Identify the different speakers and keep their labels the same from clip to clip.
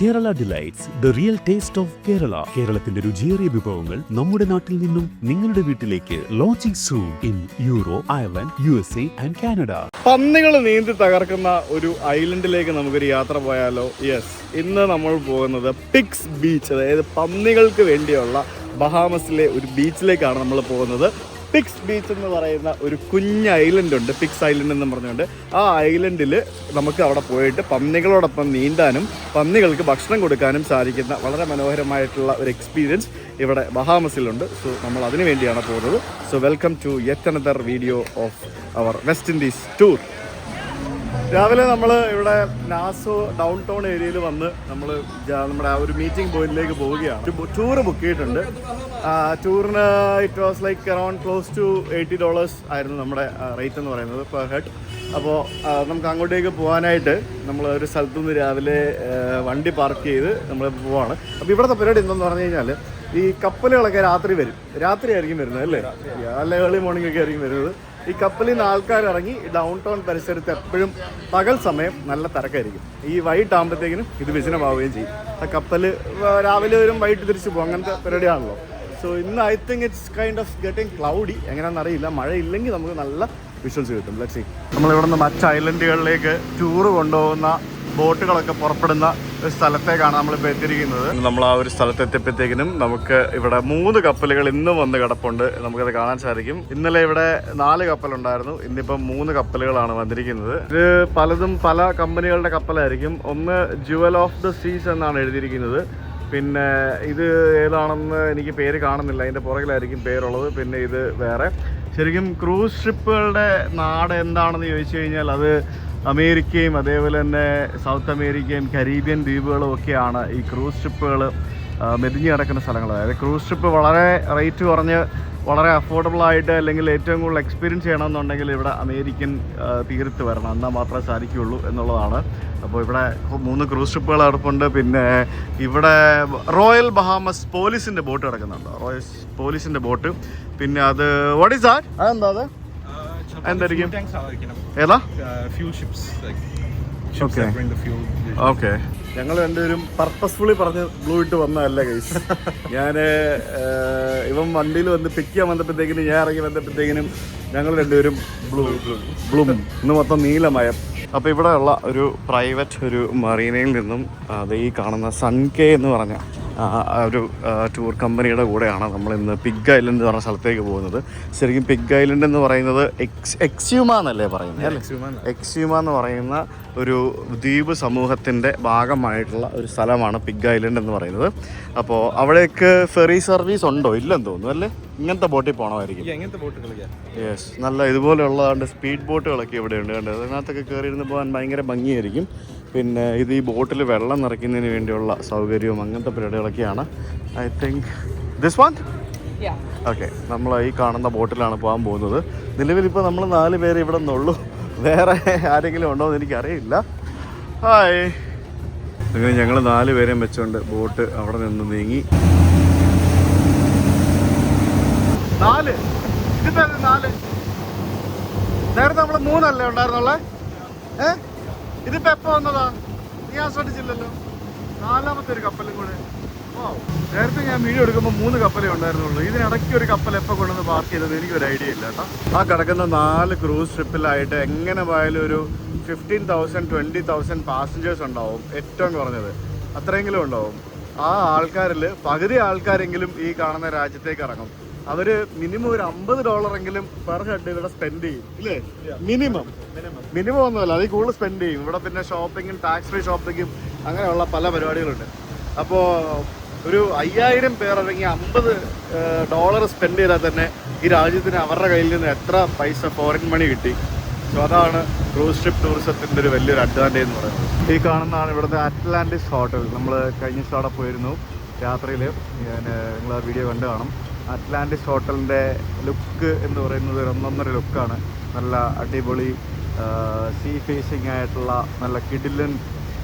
Speaker 1: Kerala delights the real taste of Kerala. കേരളത്തിന്റെ രുചിയേറിയ വിഭവങ്ങൾ നമ്മുടെ നാട്ടിൽ നിന്നും നിങ്ങളുടെ വീട്ടിലേക്ക്. Launching soon in Europe, Ireland, USA and Canada.
Speaker 2: പന്നികൾ നീന്തി തകർക്കുന്ന ഒരു ഐലൻഡിലേക്ക് നമുക്കൊരു യാത്ര പോയാലോ? യെസ്, ഇന്ന് നമ്മൾ പോകുന്നത് പിഗ്സ് ബീച്ച്, അതായത് പന്നികൾക്ക് വേണ്ടിയുള്ള ബഹാമസിലെ ഒരു ബീച്ചിലേക്കാണ് നമ്മൾ പോകുന്നത്. പിഗ്സ് ബീച്ച് എന്ന് പറയുന്ന ഒരു കുഞ്ഞ് ഐലൻഡ് ഉണ്ട്, പിഗ്സ് ഐലൻഡ് എന്ന് പറഞ്ഞുകൊണ്ട്. ആ ഐലൻഡിൽ നമുക്ക് അവിടെ പോയിട്ട് പന്നികളോടൊപ്പം നീന്താനും പന്നികൾക്ക് ഭക്ഷണം കൊടുക്കാനും സാധിക്കുന്ന വളരെ മനോഹരമായിട്ടുള്ള ഒരു എക്സ്പീരിയൻസ് ഇവിടെ ബഹാമസിലുണ്ട്. സോ നമ്മൾ അതിനു വേണ്ടിയാണ് പോകുന്നത്. So welcome to yet another video of our West Indies tour. രാവിലെ നമ്മൾ ഇവിടെ നാസോ ഡൗൺ ടൗൺ ഏരിയയിൽ വന്ന് നമ്മുടെ ആ ഒരു മീറ്റിംഗ് പോയിന്റിലേക്ക് പോവുകയാണ്. ഒരു ടൂറ് ബുക്ക് ചെയ്തിട്ടുണ്ട്. ടൂറിന് it was like around close to $80 ആയിരുന്നു നമ്മുടെ റേറ്റ് എന്ന് പറയുന്നത് പെർ ഹെഡ്. അപ്പോൾ നമുക്ക് അങ്ങോട്ടേക്ക് പോകാനായിട്ട് നമ്മൾ ഒരു സ്ഥലത്തു നിന്ന് രാവിലെ വണ്ടി പാർക്ക് ചെയ്ത് നമ്മൾ പോവാണ്. അപ്പോൾ ഇവിടുത്തെ പരിപാടി എന്തെന്ന് പറഞ്ഞു കഴിഞ്ഞാൽ, ഈ കപ്പലുകളൊക്കെ രാത്രിയായിരിക്കും വരുന്നത് അല്ലേ, അല്ല ഏർലി മോർണിംഗ് ഒക്കെ ആയിരിക്കും വരുന്നത്. ഈ കപ്പലിൽ നിന്ന് ആൾക്കാർ ഇറങ്ങി ഡൗൺ ടൗൺ പരിസരത്ത് എപ്പോഴും പകൽ സമയം നല്ല തിരക്കായിരിക്കും. ഈ വൈകിട്ട് ആകുമ്പോഴത്തേക്കിനും ഇത് വിജനമാവുകയും ചെയ്യും. ആ കപ്പൽ രാവിലെ വരും, വൈകിട്ട് തിരിച്ചു പോകും, അങ്ങനത്തെ പരിപാടിയാണല്ലോ. സോ ഇന്ന് I think it's kind of getting cloudy. എങ്ങനെയാണെന്ന് അറിയില്ല. മഴ ഇല്ലെങ്കിൽ നമുക്ക് നല്ല വിഷ്വൽസ് കിട്ടും. Let's see. നമ്മളിവിടെ നിന്ന് മറ്റ് ഐലൻഡുകളിലേക്ക് ടൂറ് കൊണ്ടുപോകുന്ന ബോട്ടുകളൊക്കെ പുറപ്പെടുന്ന ഒരു സ്ഥലത്തേക്കാണ് നമ്മളിപ്പോൾ എത്തിയിരിക്കുന്നത്. നമ്മൾ ആ ഒരു സ്ഥലത്ത് എത്തിയപ്പോഴത്തേക്കിനും നമുക്ക് ഇവിടെ 3 കപ്പലുകൾ ഇന്നും വന്ന് കിടപ്പുണ്ട്. നമുക്കത് കാണാൻ സാധിക്കും. ഇന്നലെ ഇവിടെ 4 കപ്പലുണ്ടായിരുന്നു, ഇന്നിപ്പം 3 കപ്പലുകളാണ് വന്നിരിക്കുന്നത്. ഇത് പലതും പല കമ്പനികളുടെ കപ്പലായിരിക്കും. ഒന്ന് ജുവൽ ഓഫ് ദ സീസ് എന്നാണ് എഴുതിയിരിക്കുന്നത്. പിന്നെ ഇത് ഏതാണെന്ന് എനിക്ക് പേര് കാണുന്നില്ല, അതിൻ്റെ പുറകിലായിരിക്കും പേരുള്ളത്. പിന്നെ ഇത് വേറെ. ശരിക്കും ക്രൂസ് ഷിപ്പുകളുടെ നാട് എന്താണെന്ന് ചോദിച്ചു കഴിഞ്ഞാൽ അത് അമേരിക്കയും അതേപോലെ തന്നെ സൗത്ത് അമേരിക്കയും കരീബിയൻ ദ്വീപുകളും ഒക്കെയാണ് ഈ ക്രൂസ് ഷിപ്പുകൾ മെതിഞ്ഞ് കിടക്കുന്ന സ്ഥലങ്ങൾ. അതായത് ക്രൂസ് ഷിപ്പ് വളരെ റേറ്റ് കുറഞ്ഞ് വളരെ അഫോർഡബിളായിട്ട് അല്ലെങ്കിൽ ഏറ്റവും കൂടുതൽ എക്സ്പീരിയൻസ് ചെയ്യണമെന്നുണ്ടെങ്കിൽ ഇവിടെ അമേരിക്കൻ തീരത്ത് വരണം, എന്നാൽ മാത്രമേ സാധിക്കുകയുള്ളൂ എന്നുള്ളതാണ്. അപ്പോൾ ഇവിടെ 3 ക്രൂസ് ഷിപ്പുകൾ കിടപ്പുണ്ട്. പിന്നെ ഇവിടെ റോയൽ ബഹാമസ് പോലീസിൻ്റെ ബോട്ട് കിടക്കുന്നുണ്ട്, റോയൽ പോലീസിൻ്റെ ബോട്ട്. പിന്നെ അത് വാട്ട് ഈസ് ദാറ്റ്? അതെന്താ അത്? എന്തായിരിക്കും? ഏതാ? ഓക്കെ. ഞങ്ങൾ രണ്ടുപേരും പർപ്പസ്ഫുള്ളി പറഞ്ഞ് ബ്ലൂ ഇട്ട് വന്നതല്ല ഗൈസ്. ഞാൻ ഇവൻ വണ്ടിയിൽ വന്ന് പിക്ക് ചെയ്യാൻ വന്നപ്പോഴത്തേക്കിനും ഞാൻ ഇറങ്ങി വന്നപ്പോഴത്തേക്കിനും ഞങ്ങൾ രണ്ടുപേരും ബ്ലൂം ഇന്ന് മൊത്തം നീലമയം. അപ്പോൾ ഇവിടെ ഉള്ള ഒരു പ്രൈവറ്റ് ഒരു മറീനയിൽ നിന്നും അത് ഈ കാണുന്ന സൺകേ എന്ന് പറഞ്ഞ ഒരു ടൂർ കമ്പനിയുടെ കൂടെയാണ് നമ്മൾ ഇന്ന് പിഗ് ഐലൻഡ് എന്ന് പറഞ്ഞ സ്ഥലത്തേക്ക് പോകുന്നത്. ശരിക്കും പിഗ് ഐലൻഡ് എന്ന് പറയുന്നത് എക്സ്യൂമ എന്നല്ലേ പറയുന്നത് അല്ലേ? എക്സ്യൂമ എന്ന് പറയുന്ന ഒരു ദ്വീപ് സമൂഹത്തിൻ്റെ ഭാഗമായിട്ടുള്ള ഒരു സ്ഥലമാണ് പിഗ് ഐലൻഡ് എന്ന് പറയുന്നത്. അപ്പോൾ അവിടേക്ക് ഫെറി സർവീസ് ഉണ്ടോ? ഇല്ലെന്ന് തോന്നുന്നു അല്ലേ? ഇങ്ങനത്തെ ബോട്ടിൽ പോകണമായിരിക്കും. യെസ്, നല്ല ഇതുപോലെയുള്ളതാണ്ട് സ്പീഡ് ബോട്ടുകളൊക്കെ ഇവിടെ ഉണ്ട്. കണ്ടത് അതിനകത്തൊക്കെ കയറിയിരുന്ന് പോകാൻ ഭയങ്കര ഭംഗിയായിരിക്കും. പിന്നെ ഇത് ഈ ബോട്ടിൽ വെള്ളം നിറയ്ക്കുന്നതിന് വേണ്ടിയുള്ള സൗകര്യവും അങ്ങനത്തെ പരിപാടികളൊക്കെയാണ്. I think this one. Okay, നമ്മൾ ഈ കാണുന്ന ബോട്ടിലാണ് പോകാൻ പോകുന്നത്. നിലവിലിപ്പോൾ നമ്മൾ 4 പേര് ഇവിടെ നിന്നുള്ളൂ. വേറെ ആരെങ്കിലും ഉണ്ടോ എന്ന് എനിക്കറിയില്ല. ഹായ്. അങ്ങനെ ഞങ്ങൾ 4 പേരെയും വെച്ചുകൊണ്ട് ബോട്ട് അവിടെ നിന്ന് നീങ്ങി. 4 നേരത്തെ നമ്മൾ 3 അല്ലേ ഉണ്ടായിരുന്നുള്ളേ? ഇതിപ്പോ എപ്പോ വന്നതാ? ഞാൻ ശ്രദ്ധിച്ചില്ലല്ലോ. 4ാമത്തെ ഒരു കപ്പലും കൂടെ. നേരത്തെ ഞാൻ വീഡിയോ എടുക്കുമ്പോൾ 3 കപ്പലേ ഉണ്ടായിരുന്നുള്ളൂ. ഇതിനിടയ്ക്ക് ഒരു കപ്പൽ എപ്പോൾ കൊണ്ടുവന്ന് പാർക്ക് ചെയ്തത് എനിക്കൊരു ഐഡിയ ഇല്ല കേട്ടോ. ആ കിടക്കുന്ന 4 ക്രൂസ് ഷിപ്പിലായിട്ട് എങ്ങനെ പോയാലും ഒരു 15,000 20,000 പാസഞ്ചേഴ്സ് ഉണ്ടാവും, ഏറ്റവും കുറഞ്ഞത് അത്രയെങ്കിലും ഉണ്ടാവും. ആ ആൾക്കാരിൽ പകുതി ആൾക്കാരെങ്കിലും ഈ കാണുന്ന രാജ്യത്തേക്ക് ഇറങ്ങും. അവർ മിനിമം ഒരു $50 പെർ ഹെഡ് ഇവിടെ സ്പെൻഡ് ചെയ്യും ഇല്ലേ? മിനിമം ഒന്നുമല്ല, അതിൽ കൂടുതൽ സ്പെൻഡ് ചെയ്യും ഇവിടെ. പിന്നെ ഷോപ്പിങ്ങും ടാക്സ് ഫ്രീ ഷോപ്പിങ്ങും അങ്ങനെയുള്ള പല പരിപാടികളുണ്ട്. അപ്പോൾ ഒരു 5000 പേർ ഇറങ്ങി $50 സ്പെൻഡ് ചെയ്താൽ തന്നെ ഈ രാജ്യത്തിന് അവരുടെ കയ്യിൽ നിന്ന് എത്ര പൈസ ഫോറിൻ മണി കിട്ടി. സോ അതാണ് ക്രൂസ് ഷിപ്പ് ടൂറിസത്തിൻ്റെ ഒരു വലിയൊരു അഡ്വാൻറ്റേജ് എന്ന് പറയുന്നത്. ഈ കാണുന്നതാണ് ഇവിടുത്തെ അറ്റ്ലാന്റിസ് ഹോട്ടൽ. നമ്മൾ കഴിഞ്ഞ ദിവസം അവിടെ പോയിരുന്നു രാത്രിയിൽ. നിങ്ങൾ ആ വീഡിയോ കണ്ടു കാണും. അറ്റ്ലാന്റിസ് ഹോട്ടലിൻ്റെ ലുക്ക് എന്ന് പറയുന്നത് ഒരു ഒന്നൊന്നര ലുക്കാണ്. നല്ല അടിപൊളി സീ ഫേസിങ് ആയിട്ടുള്ള നല്ല കിടിലൻ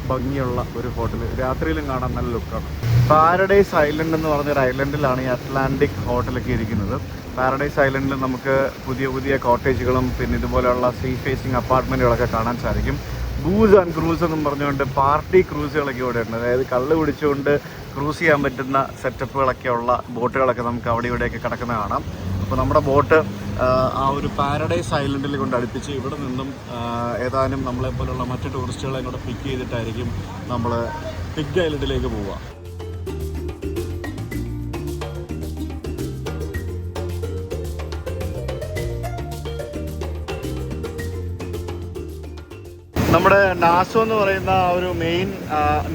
Speaker 2: ഭംഗിയുള്ള ഒരു ഹോട്ടൽ. രാത്രിയിലും കാണാൻ നല്ല ലുക്കാണ്. പാരഡൈസ് ഐലൻഡ് എന്ന് പറഞ്ഞൊരു ഐലൻഡിലാണ് ഈ അറ്റ്ലാന്റിക് ഹോട്ടലൊക്കെ ഇരിക്കുന്നത്. പാരഡൈസ് ഐലൻഡിൽ നമുക്ക് പുതിയ പുതിയ കോട്ടേജുകളും പിന്നെ ഇതുപോലെയുള്ള സീ ഫേസിങ് അപ്പാർട്ട്മെൻറ്റുകളൊക്കെ കാണാൻ സാധിക്കും. ബൂസ് ആൻഡ് ക്രൂസ് എന്നും പറഞ്ഞുകൊണ്ട് പാർട്ടി ക്രൂസുകളൊക്കെ ഇവിടെ ഉണ്ട്. അതായത് കള്ള് കുടിച്ചുകൊണ്ട് ക്രൂസ് ചെയ്യാൻ പറ്റുന്ന സെറ്റപ്പുകളൊക്കെ ഉള്ള ബോട്ടുകളൊക്കെ നമുക്ക് അവിടെ ഇവിടെയൊക്കെ കിടക്കുന്ന കാണാം. അപ്പോൾ നമ്മുടെ ബോട്ട് ആ ഒരു പാരഡൈസ് ഐലൻഡിൽ കൊണ്ട് അടുപ്പിച്ച് ഇവിടെ നിന്നും ഏതാനും നമ്മളെപ്പോലുള്ള മറ്റ് ടൂറിസ്റ്റുകളെ കൂടെ പിക്ക് ചെയ്തിട്ടായിരിക്കും നമ്മൾ പിഗ് ഐലൻഡിലേക്ക് പോവുക. നമ്മുടെ നാസോ എന്ന് പറയുന്ന ഒരു മെയിൻ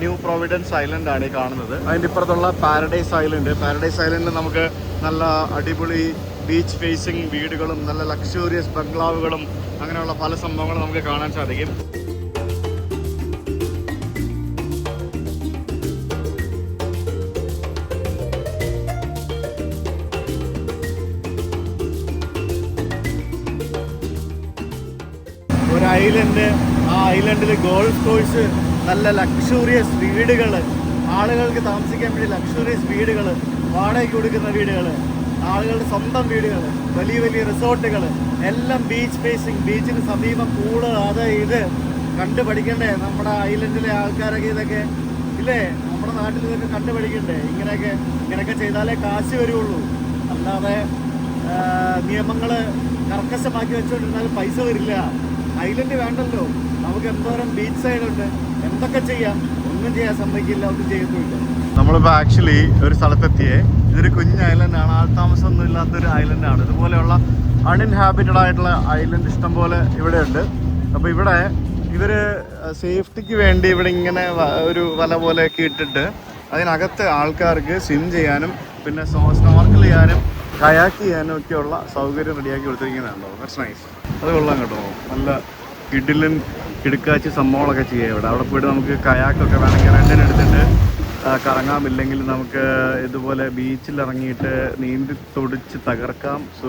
Speaker 2: ന്യൂ പ്രൊവിഡൻസ് ഐലൻഡ് ആണ് ഈ കാണുന്നത്. അതിൻ്റെ ഇപ്പുറത്തുള്ള പാരഡൈസ് ഐലൻഡ്. പാരഡൈസ് ഐലൻഡിൽ നമുക്ക് നല്ല അടിപൊളി ബീച്ച് ഫേസിങ് വീടുകളും നല്ല ലക്ഷൂറിയസ് ബംഗ്ലാവുകളും അങ്ങനെയുള്ള പല സംഭവങ്ങളും നമുക്ക് കാണാൻ സാധിക്കും. ഒരു ഐലൻഡ്, ആ ഐലൻഡിൽ ഗോൾഫ് കോഴ്സ്, നല്ല ലക്ഷൂറിയസ് വീടുകൾ, ആളുകൾക്ക് താമസിക്കാൻ വേണ്ടി ലക്ഷൂറിയസ് വീടുകൾ, വാടകയ്ക്ക് കൊടുക്കുന്ന വീടുകൾ, ആളുകളുടെ സ്വന്തം വീടുകൾ, വലിയ വലിയ റിസോർട്ടുകൾ, എല്ലാം ബീച്ച് ഫേസിങ്, ബീച്ചിന് സമീപം പൂള്, അത് ഇത് കണ്ടു പഠിക്കണ്ടേ നമ്മുടെ ഐലൻഡിലെ ആൾക്കാരൊക്കെ? ഇതൊക്കെ ഇല്ലേ നമ്മുടെ നാട്ടിൽ ഇതൊക്കെ കണ്ടു പഠിക്കണ്ടേ? ഇങ്ങനെയൊക്കെ ചെയ്താലേ കാശ് വരുള്ളൂ. അല്ലാതെ നിയമങ്ങൾ കർക്കശമാക്കി വെച്ചുകൊണ്ടിരുന്നാൽ പൈസ വരില്ല. ഐലൻഡ് വേണ്ടല്ലോ, നമുക്ക് എന്തോരം ബീച്ച് സൈഡുണ്ട്, എന്തൊക്കെ ചെയ്യാം. ഒന്നും ചെയ്യാൻ സമ്മതിക്കില്ല, ഒന്നും ചെയ്യത്തുമില്ല. നമ്മളിപ്പോൾ ആക്ച്വലി ഒരു സ്ഥലത്തെത്തിയേ. ഇതൊരു കുഞ്ഞ് ഐലൻഡാണ്, ആൾത്താമസമൊന്നും ഇല്ലാത്തൊരു ഐലൻഡാണ്. ഇതുപോലെയുള്ള അൺഇൻഹാബിറ്റഡ് ആയിട്ടുള്ള ഐലൻഡ് ഇഷ്ടംപോലെ ഇവിടെയുണ്ട്. അപ്പോൾ ഇവിടെ ഇവർ സേഫ്റ്റിക്ക് വേണ്ടി ഇവിടെ ഇങ്ങനെ ഒരു വല പോലെയൊക്കെ ഇട്ടിട്ട് അതിനകത്ത് ആൾക്കാർക്ക് സ്വിം ചെയ്യാനും പിന്നെ സ്നോർക്കൽ ചെയ്യാനും കയാക്ക് ചെയ്യാനും ഒക്കെയുള്ള സൗകര്യം റെഡിയാക്കി കൊടുത്തിരിക്കുന്നതാണല്ലോ. That's nice. അത് കൊള്ളാം കേട്ടോ. നല്ല കിടിലൻ കിടുക്കാച്ചി സംഭവങ്ങളൊക്കെ ചെയ്യാം ഇവിടെ. അവിടെ പോയിട്ട് നമുക്ക് കയാക്കൊക്കെ വേണമെങ്കിൽ റെൻറ്റിനെടുത്തിട്ട് കറങ്ങാമില്ലെങ്കിൽ നമുക്ക് ഇതുപോലെ ബീച്ചിൽ ഇറങ്ങിയിട്ട് നീന്തി തുടിച്ച് തകർക്കാം. So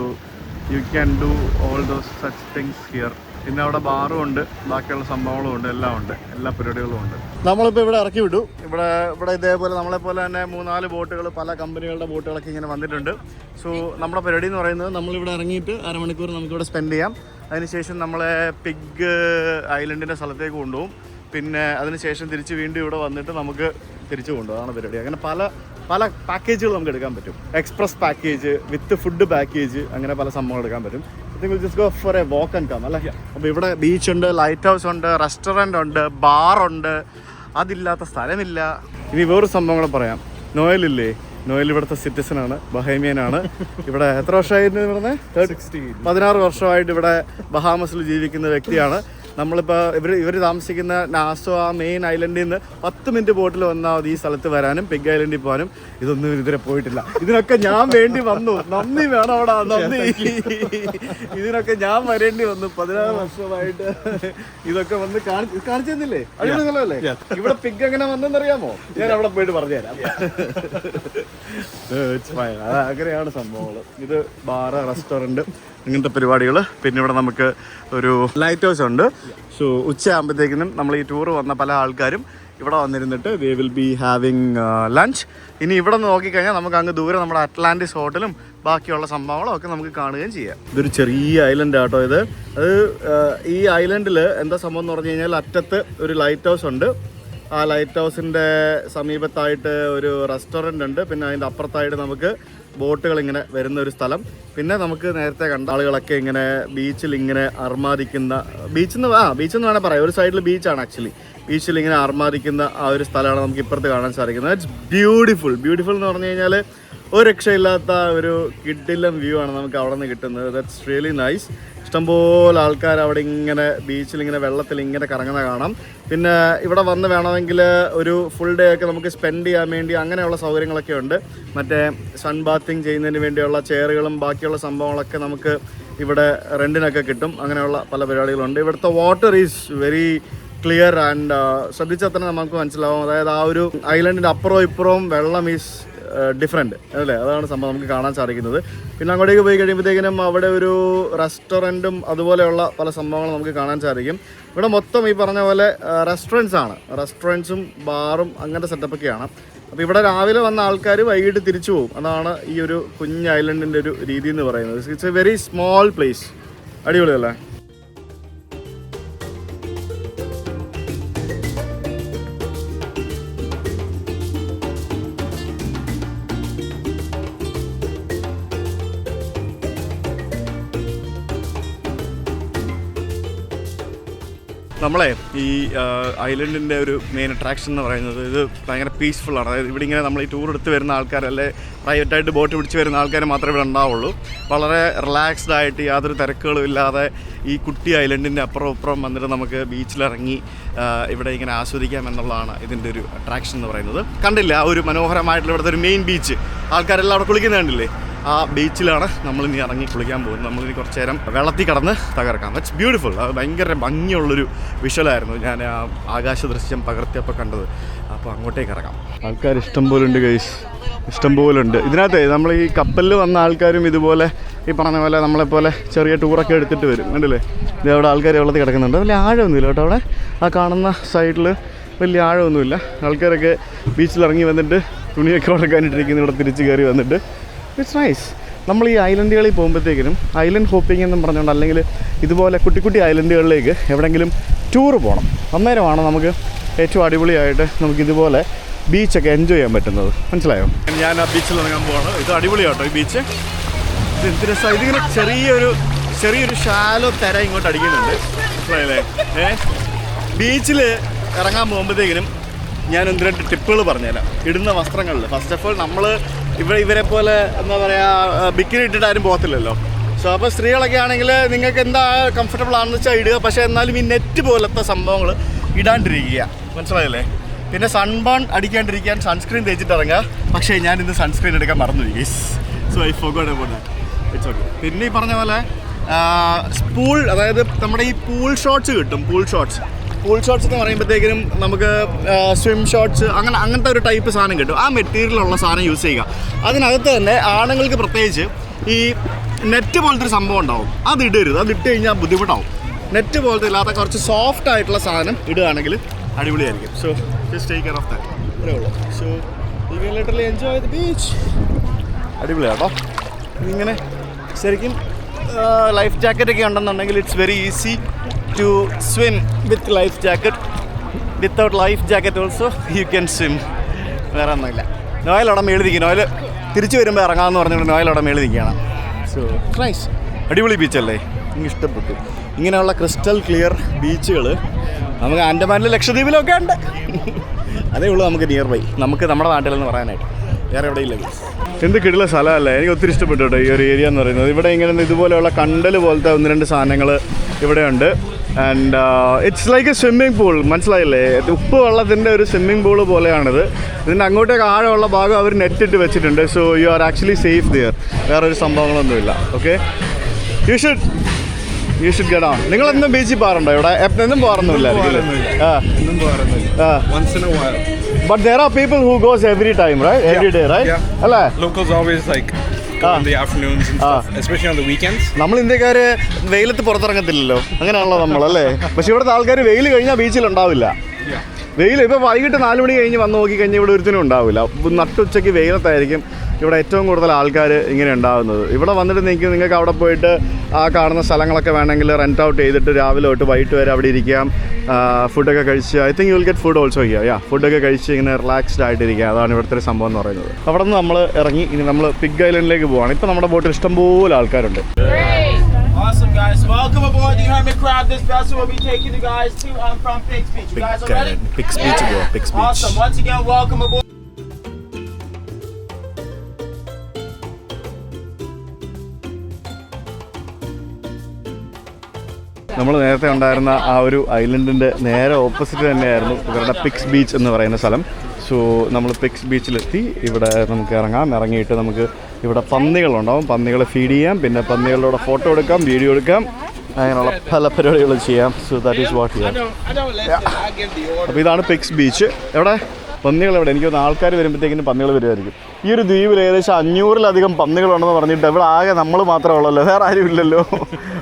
Speaker 2: you can do all those such things here. പിന്നെ അവിടെ ബാറും ഉണ്ട്, ബാക്കിയുള്ള സംഭവങ്ങളും ഉണ്ട്, എല്ലാം ഉണ്ട്, എല്ലാ പരിപാടികളും ഉണ്ട്. നമ്മളിപ്പോൾ ഇവിടെ ഇറക്കി വിട്ടു. ഇവിടെ ഇതേപോലെ നമ്മളെപ്പോലെ തന്നെ 3-4 ബോട്ടുകൾ, പല കമ്പനികളുടെ ബോട്ടുകളൊക്കെ ഇങ്ങനെ വന്നിട്ടുണ്ട്. സോ നമ്മുടെ പരിപാടി എന്ന് പറയുന്നത് നമ്മളിവിടെ ഇറങ്ങിയിട്ട് അരമണിക്കൂർ നമുക്കിവിടെ സ്പെൻഡ് ചെയ്യാം. അതിനുശേഷം നമ്മളെ പിഗ് ഐലൻഡിൻ്റെ സ്ഥലത്തേക്ക് കൊണ്ടുപോകും. പിന്നെ അതിനുശേഷം തിരിച്ച് വീണ്ടും ഇവിടെ വന്നിട്ട് നമുക്ക് തിരിച്ചു കൊണ്ടുപോകും. അതാണ് പരിപാടി. അങ്ങനെ പല പാക്കേജുകൾ നമുക്ക് എടുക്കാൻ പറ്റും. Express package, with food package, അങ്ങനെ പല സംഭവങ്ങൾ എടുക്കാൻ പറ്റും. I think will just go for a walk and come അല്ലേ. അപ്പോൾ ഇവിടെ ബീച്ചുണ്ട്, ലൈറ്റ് ഹൗസ് ഉണ്ട്, റെസ്റ്റോറൻ്റ് ഉണ്ട്, ബാറുണ്ട്. അതില്ലാത്ത സ്ഥലമില്ല. ഇനി വേറൊരു സംഭവം കൂടെ പറയാം. നോയലില്ലേ, നോയൽ ഇവിടുത്തെ സിറ്റിസനാണ്, ബഹേമിയനാണ്. ഇവിടെ എത്ര വർഷമായിട്ട് പറഞ്ഞത്? 16 വർഷമായിട്ട് ഇവിടെ ബഹാമസിൽ ജീവിക്കുന്ന വ്യക്തിയാണ്. നമ്മളിപ്പോൾ ഇവർ താമസിക്കുന്ന നാസോ ആ മെയിൻ ഐലൻഡിൽ നിന്ന് 10 മിനിറ്റ് ബോട്ടിൽ വന്നാൽ മതി ഈ സ്ഥലത്ത് വരാനും പിഗ് ഐലൻഡിൽ പോകാനും. ഇതൊന്നും ഇതുവരെ പോയിട്ടില്ല. ഇതിനൊക്കെ ഞാൻ വേണ്ടി വന്നു. നന്ദി വേണം അവിടെ, നന്ദി. ഇതിനൊക്കെ ഞാൻ വരേണ്ടി വന്നു. 16 വർഷമായിട്ട് ഇതൊക്കെ വന്ന് കാണിച്ചു തന്നില്ലേ? അടിപൊളിയല്ലേ? ഇവിടെ പിഗ് എങ്ങനെ വന്നെന്നറിയാമോ? ഞാൻ അവിടെ പോയിട്ട് പറഞ്ഞുതരാം. അങ്ങനെയാണ് സംഭവങ്ങൾ. ഇത് ബാറ്, റെസ്റ്റോറൻറ്റ്, ഇങ്ങനത്തെ പരിപാടികൾ. പിന്നെ ഇവിടെ നമുക്ക് ഒരു ലൈറ്റ് ഹൗസ് ഉണ്ട്. സോ ഉച്ചയാകുമ്പോഴത്തേക്കിനും നമ്മൾ ഈ ടൂർ വന്ന പല ആൾക്കാരും ഇവിടെ വന്നിരുന്നിട്ട് they will be having lunch. ഇനി ഇവിടെ നിന്ന് നോക്കിക്കഴിഞ്ഞാൽ നമുക്ക് അങ്ങ് ദൂരെ നമ്മുടെ അറ്റ്ലാന്റിസ് ഹോട്ടലും ബാക്കിയുള്ള സംഭവങ്ങളും ഒക്കെ നമുക്ക് കാണുകയും ചെയ്യാം. ഇതൊരു ചെറിയ ഐലൻഡ് ആട്ടോ ഇത്. അത് ഈ ഐലൻഡിൽ എന്താ സംഭവം എന്ന് പറഞ്ഞു കഴിഞ്ഞാൽ അറ്റത്ത് ഒരു ലൈറ്റ് ഹൗസ് ഉണ്ട്. ആ ലൈറ്റ് ഹൗസിൻ്റെ സമീപത്തായിട്ട് ഒരു റെസ്റ്റോറൻ്റ് ഉണ്ട്. പിന്നെ അതിൻ്റെ അപ്പുറത്തായിട്ട് നമുക്ക് ബോട്ടുകൾ ഇങ്ങനെ വരുന്ന ഒരു സ്ഥലം. പിന്നെ നമുക്ക് നേരത്തെ കണ്ട ആളുകളൊക്കെ ഇങ്ങനെ ബീച്ചിൽ ഇങ്ങനെ അർമാദിക്കുന്ന, ബീച്ചെന്ന് വേണേൽ പറയാം. ഒരു സൈഡിൽ ബീച്ചാണ് ആക്ച്വലി. ബീച്ചിൽ ഇങ്ങനെ അർമാദിക്കുന്ന ആ ഒരു സ്ഥലമാണ് നമുക്ക് ഇപ്പുറത്ത് കാണാൻ സാധിക്കുന്നത്. ഇറ്റ്സ് ബ്യൂട്ടിഫുൾ എന്ന് പറഞ്ഞു കഴിഞ്ഞാൽ ഒരു രക്ഷയില്ലാത്ത ഒരു കിഡിലം വ്യൂ ആണ് നമുക്ക് അവിടെ നിന്ന് കിട്ടുന്നത്. That's really nice. ഇഷ്ടംപോലെ ആൾക്കാർ അവിടെ ഇങ്ങനെ ബീച്ചിൽ ഇങ്ങനെ വെള്ളത്തിൽ ഇങ്ങനെ കറങ്ങുന്ന കാണാം. പിന്നെ ഇവിടെ വന്ന് വേണമെങ്കിൽ ഒരു ഫുൾ ഡേ ഒക്കെ നമുക്ക് സ്പെൻഡ് ചെയ്യാൻ വേണ്ടി അങ്ങനെയുള്ള സൗകര്യങ്ങളൊക്കെ ഉണ്ട്. മറ്റേ സൺ ബാത്തിങ് ചെയ്യുന്നതിന് വേണ്ടിയുള്ള ചെയറുകളും ബാക്കിയുള്ള സംഭവങ്ങളൊക്കെ നമുക്ക് ഇവിടെ റെൻറ്റിനൊക്കെ കിട്ടും. അങ്ങനെയുള്ള പല പരിപാടികളുണ്ട്. ഇവിടുത്തെ water is very clear and ശ്രദ്ധിച്ചാൽ തന്നെ നമുക്ക് മനസ്സിലാവും. അതായത് ആ ഒരു ഐലൻഡിൻ്റെ അപ്പുറവും ഇപ്പുറവും വെള്ളം ഈസ് ഡിഫറെൻറ്റ് അല്ലേ. അതാണ് സംഭവം നമുക്ക് കാണാൻ സാധിക്കുന്നത്. പിന്നെ അങ്ങോട്ടേക്ക് പോയി കഴിയുമ്പോഴത്തേക്കിനും അവിടെ ഒരു റെസ്റ്റോറൻറ്റും അതുപോലെയുള്ള പല സംഭവങ്ങളും നമുക്ക് കാണാൻ സാധിക്കും. ഇവിടെ മൊത്തം ഈ പറഞ്ഞ പോലെ റെസ്റ്റോറൻറ്റ്സ് ആണ്. റെസ്റ്റോറൻറ്റ്സും ബാറും അങ്ങനത്തെ സെറ്റപ്പൊക്കെയാണ്. അപ്പോൾ ഇവിടെ രാവിലെ വന്ന ആൾക്കാർ വൈകിട്ട് തിരിച്ചു പോകും. അതാണ് ഈ ഒരു കുഞ്ഞ് ഐലൻഡിൻ്റെ ഒരു രീതി എന്ന് പറയുന്നത്. It's A very small place. അടിപൊളിയല്ലേ? നമ്മളെ ഈ ഐലൻഡിൻ്റെ ഒരു മെയിൻ അട്രാക്ഷൻ എന്ന് പറയുന്നത് ഇത് ഭയങ്കര പീസ്ഫുള്ളാണ്. അതായത് ഇവിടെ ഇങ്ങനെ നമ്മൾ ഈ ടൂർ എടുത്ത് വരുന്ന ആൾക്കാരല്ലേ, പ്രൈവറ്റായിട്ട് ബോട്ട് പിടിച്ച് വരുന്ന ആൾക്കാർ മാത്രമേ ഇവിടെ ഉണ്ടാവുള്ളൂ. വളരെ റിലാക്സ്ഡ് ആയിട്ട് യാതൊരു തിരക്കുകളും ഇല്ലാതെ ഈ കുട്ടി ഐലൻഡിൻ്റെ അപ്പുറം ഇപ്പുറം വന്നിട്ട് നമുക്ക് ബീച്ചിലിറങ്ങി ഇവിടെ ഇങ്ങനെ ആസ്വദിക്കാം എന്നുള്ളതാണ് ഇതിൻ്റെ ഒരു അട്രാക്ഷൻ എന്ന് പറയുന്നത്. കണ്ടില്ല ആ ഒരു മനോഹരമായിട്ടുള്ള ഇവിടുത്തെ ഒരു മെയിൻ ബീച്ച്, ആൾക്കാരെല്ലാം അവിടെ കുളിക്കുന്നത് കണ്ടില്ലേ? ആ ബീച്ചിലാണ് നമ്മളിനി ഇറങ്ങി കുളിക്കാൻ പോകുന്നത്. നമ്മളിനി കുറച്ച് നേരം വെള്ളത്തിൽ കടന്ന് തകർക്കാം. That's beautiful. അത് ഭയങ്കര ഭംഗിയുള്ളൊരു വിഷ്വലായിരുന്നു ഞാൻ ആ ആകാശ ദൃശ്യം പകർത്തിയപ്പോൾ കണ്ടത്. അപ്പോൾ അങ്ങോട്ടേക്ക് ഇറങ്ങാം. ആൾക്കാർ ഇഷ്ടം പോലെ ഉണ്ട് ഗൈസ്, ഇഷ്ടം പോലെ ഉണ്ട്. ഇതിനകത്ത് നമ്മൾ ഈ കപ്പലിൽ വന്ന ആൾക്കാരും ഇതുപോലെ ഈ പറഞ്ഞ പോലെ നമ്മളെപ്പോലെ ചെറിയ ടൂറൊക്കെ എടുത്തിട്ട് വരും. കണ്ടില്ലേ? ഇത് അവിടെ ആൾക്കാർ വെള്ളത്തിൽ കിടക്കുന്നുണ്ട്. വലിയ ആഴമൊന്നുമില്ല കേട്ടോ അവിടെ. ആ കാണുന്ന സൈഡിൽ വലിയ ആഴമൊന്നുമില്ല. ആൾക്കാരൊക്കെ ബീച്ചിലിറങ്ങി വന്നിട്ട് തുണിയൊക്കെ ഉണക്കാനിട്ടിരിക്കുന്നു. ഇവിടെ തിരിച്ച് കയറി വന്നിട്ട് ഇറ്റ്സ് നൈസ്. നമ്മൾ ഈ ഐലൻഡുകളിൽ പോകുമ്പോഴത്തേക്കിനും ഐലൻഡ് ഹോപ്പിംഗ് എന്നും പറഞ്ഞുകൊണ്ട് അല്ലെങ്കിൽ ഇതുപോലെ കുട്ടി കുട്ടി ഐലൻഡുകളിലേക്ക് എവിടെയെങ്കിലും ടൂർ പോകണം. അന്നേരമാണ് നമുക്ക് ഏറ്റവും അടിപൊളിയായിട്ട് നമുക്കിതുപോലെ ബീച്ചൊക്കെ എൻജോയ് ചെയ്യാൻ പറ്റുന്നത്. മനസ്സിലായോ? ഞാൻ ആ ബീച്ചിൽ ഇറങ്ങാൻ പോവാണ്. ഇത് അടിപൊളിയാട്ടോ ഈ ബീച്ച്. ഇത് എന്ത് രസമാണ്. ഇതിങ്ങനെ ചെറിയൊരു ഷാലോ തിര ഇങ്ങോട്ട് അടിക്കുന്നുണ്ട്. മനസ്സിലായല്ലേ? ബീച്ചിൽ ഇറങ്ങാൻ പോകുമ്പോഴത്തേക്കിനും ഞാൻ 1-2 ടിപ്പുകൾ പറഞ്ഞുതരാം. ഇടുന്ന വസ്ത്രങ്ങളിൽ ഫസ്റ്റ് ഓഫ് ഓൾ നമ്മൾ ഇവരെ പോലെ എന്താ പറയുക ബിക്കിനി ഇട്ടിട്ട് ആരും പോകത്തില്ലല്ലോ. സോ അപ്പോൾ സ്ത്രീകളൊക്കെ ആണെങ്കിൽ നിങ്ങൾക്ക് എന്താ കംഫർട്ടബിൾ ആണെന്ന് വെച്ചാൽ ഇടുക. പക്ഷേ എന്നാലും ഈ നെറ്റ് പോലത്തെ സംഭവങ്ങൾ ഇടാണ്ടിരിക്കുക. മനസ്സിലായല്ലേ? പിന്നെ സൺബേൺ അടിക്കാണ്ടിരിക്കാൻ സൺസ്ക്രീൻ തേച്ചിട്ട് ഇറങ്ങുക. പക്ഷേ ഞാൻ ഇന്ന് സൺസ്ക്രീൻ എടുക്കാൻ മറന്നുപോയി. So I forgot about that. It's okay. പിന്നെ ഈ പറഞ്ഞ പോലെ പൂൾ, അതായത് നമ്മുടെ ഈ പൂൾ ഷോട്ട്സ് കിട്ടും. പൂൾ ഷോട്ട്സ് എന്ന് പറയുമ്പോഴത്തേക്കിനും നമുക്ക് സ്വിം ഷോട്ട്സ് അങ്ങനത്തെ ഒരു ടൈപ്പ് സാധനം കിട്ടും. ആ മെറ്റീരിയലുള്ള സാധനം യൂസ് ചെയ്യുക. അതിനകത്ത് തന്നെ ആണുങ്ങൾക്ക് പ്രത്യേകിച്ച് ഈ നെറ്റ് പോലത്തെ ഒരു സംഭവം ഉണ്ടാവും. അത് ഇടരുത്. അത് ഇട്ട് കഴിഞ്ഞാൽ ബുദ്ധിമുട്ടാവും. നെറ്റ് പോലത്തെ ഇല്ലാത്ത കുറച്ച് സോഫ്റ്റ് ആയിട്ടുള്ള സാധനം ഇടുകയാണെങ്കിൽ അടിപൊളിയായിരിക്കും. So just take care of that. അത്രേ ഉള്ളൂ. So you can literally enjoy the beach. അടിപൊളിയാട്ടോ. ഇങ്ങനെ ശരിക്കും ലൈഫ് ജാക്കറ്റൊക്കെ ഉണ്ടെന്നുണ്ടെങ്കിൽ it's very easy to swim with life jacket. Without life jacket also you can swim. വേറെ ഒന്നുമില്ല. നോയൽ അവിടെ മേളിൽ നിൽക്കും. നോയൽ തിരിച്ചു വരുമ്പോൾ ഇറങ്ങാമെന്ന് പറഞ്ഞുകൊണ്ട് നോയൽ അവിടെ മേളിൽ നിൽക്കുകയാണ്. So nice. അടിപൊളി ബീച്ചല്ലേ? എനിക്ക് ഇഷ്ടപ്പെട്ടു. ഇങ്ങനെയുള്ള ക്രിസ്റ്റൽ ക്ലിയർ ബീച്ചുകൾ നമുക്ക് ആൻഡമാനിലും ലക്ഷദ്വീപിലൊക്കെ ഉണ്ട്. അതേ ഉള്ളൂ നമുക്ക് നിയർ ബൈ. നമുക്ക് നമ്മുടെ നാട്ടിലെന്ന് പറയാനായിട്ട് വേറെ എവിടെയില്ല. എന്ത് കിടില സ്ഥലമല്ലേ? എനിക്ക് ഒത്തിരി ഇഷ്ടപ്പെട്ടു കേട്ടോ ഈ ഒരു ഏരിയ എന്ന് പറയുന്നത്. ഇവിടെ ഇങ്ങനെ ഇതുപോലെയുള്ള കണ്ടൽ പോലത്തെ 1-2 സാധനങ്ങൾ ഇവിടെയുണ്ട്. And it's like A swimming pool. മനസ്സിലായില്ലേ? ഉപ്പ് വെള്ളത്തിൻ്റെ ഒരു സ്വിമ്മിംഗ് പൂള് പോലെയാണിത്. ഇതിൻ്റെ അങ്ങോട്ടേക്ക് ആഴമുള്ള ഭാഗം അവർ നെറ്റിട്ട് വെച്ചിട്ടുണ്ട്. So you are actually safe there. വേറൊരു സംഭവങ്ങളൊന്നുമില്ല. Okay, you should get on. നിങ്ങളെന്നും ബീച്ചിൽ പോകാറുണ്ടോ? ഇവിടെ എന്നും പോകാറൊന്നുമില്ല. But there are people who goes every time, right? Every day, right?
Speaker 3: Yeah. Locals always like go in the afternoons and stuff, especially on the weekends.
Speaker 2: നമ്മൾ ഇന്ത്യക്കാർ വെയിലത്ത് പുറത്തിറങ്ങത്തില്ലല്ലോ, അങ്ങനെയാണല്ലോ നമ്മളല്ലേ. പക്ഷെ ഇവിടുത്തെ ആൾക്കാർ വെയിൽ കഴിഞ്ഞാൽ ബീച്ചിൽ ഉണ്ടാവില്ല. വെയിൽ ഇപ്പോൾ വൈകിട്ട് 4 മണി കഴിഞ്ഞ് വന്ന് നോക്കിക്കഴിഞ്ഞാൽ ഇവിടെ ഒരുത്തിനും ഉണ്ടാവില്ല. നട്ടുച്ചയ്ക്ക് വെയിലത്തായിരിക്കും ഇവിടെ ഏറ്റവും കൂടുതൽ ആൾക്കാർ ഇങ്ങനെ ഉണ്ടാകുന്നത്. ഇവിടെ വന്നിട്ട് നിങ്ങൾക്ക് അവിടെ പോയിട്ട് ആ കാണുന്ന സ്ഥലങ്ങളൊക്കെ വേണമെങ്കിൽ റെൻറ്റ് ഔട്ട് ചെയ്തിട്ട് രാവിലെ തൊട്ട് വൈകിട്ട് വരെ അവിടെ ഇരിക്കാം. ഫുഡൊക്കെ കഴിച്ച് I think you will get food also here. ഫുഡൊക്കെ കഴിച്ച് ഇങ്ങനെ റിലാക്സ്ഡ് ആയിട്ടിരിക്കുക. അതാണ് ഇവിടുത്തെ ഒരു സംഭവം എന്ന് പറയുന്നത്. അവിടെ നിന്ന് നമ്മൾ ഇറങ്ങി ഇനി നമ്മൾ പിഗ് ഐലൻഡിലേക്ക് പോവാണ്. ഇപ്പോൾ നമ്മുടെ ബോട്ടിൽ ഇഷ്ടംപോലെ ആൾക്കാരുണ്ട്.
Speaker 4: Awesome, guys. Welcome aboard the Hermit Crab. This vessel will be taking you guys to from Pigs Beach. You guys are ready?
Speaker 2: Pigs Beach, bro. Pigs Beach.
Speaker 4: Awesome. Once again, welcome aboard.
Speaker 2: നമ്മൾ നേരത്തെ ഉണ്ടായിരുന്ന ആ ഒരു ഐലൻഡിൻ്റെ നേരെ opposite തന്നെയായിരുന്നു ഇവരുടെ pigs beach എന്ന് പറയുന്ന സ്ഥലം. സോ നമ്മൾ പിഗ്സ് ബീച്ചിലെത്തി. ഇവിടെ നമുക്ക് ഇറങ്ങിയിട്ട് നമുക്ക് ഇവിടെ പന്നികളുണ്ടാവും. പന്നികളെ ഫീഡ് ചെയ്യാം, പിന്നെ പന്നികളുടെ ഫോട്ടോ എടുക്കാം, വീഡിയോ എടുക്കാം, അങ്ങനെയുള്ള പല പരിപാടികൾ ചെയ്യാം. So that is what here. അപ്പോൾ ഇതാണ് പിഗ്സ് ബീച്ച്. എവിടെ പന്നികളെവിടെ? എനിക്ക് തോന്നുന്നു ആൾക്കാർ വരുമ്പോഴത്തേക്കിനും പന്നികൾ വരുമായിരിക്കും. ഈ ഒരു ദ്വീപിൽ ഏകദേശം 500-ലധികം പന്നികളുണ്ടെന്ന് പറഞ്ഞിട്ട് ഇവിടെ ആകെ നമ്മൾ മാത്രമേ ഉള്ളല്ലോ, വേറെ ആരും ഇല്ലല്ലോ.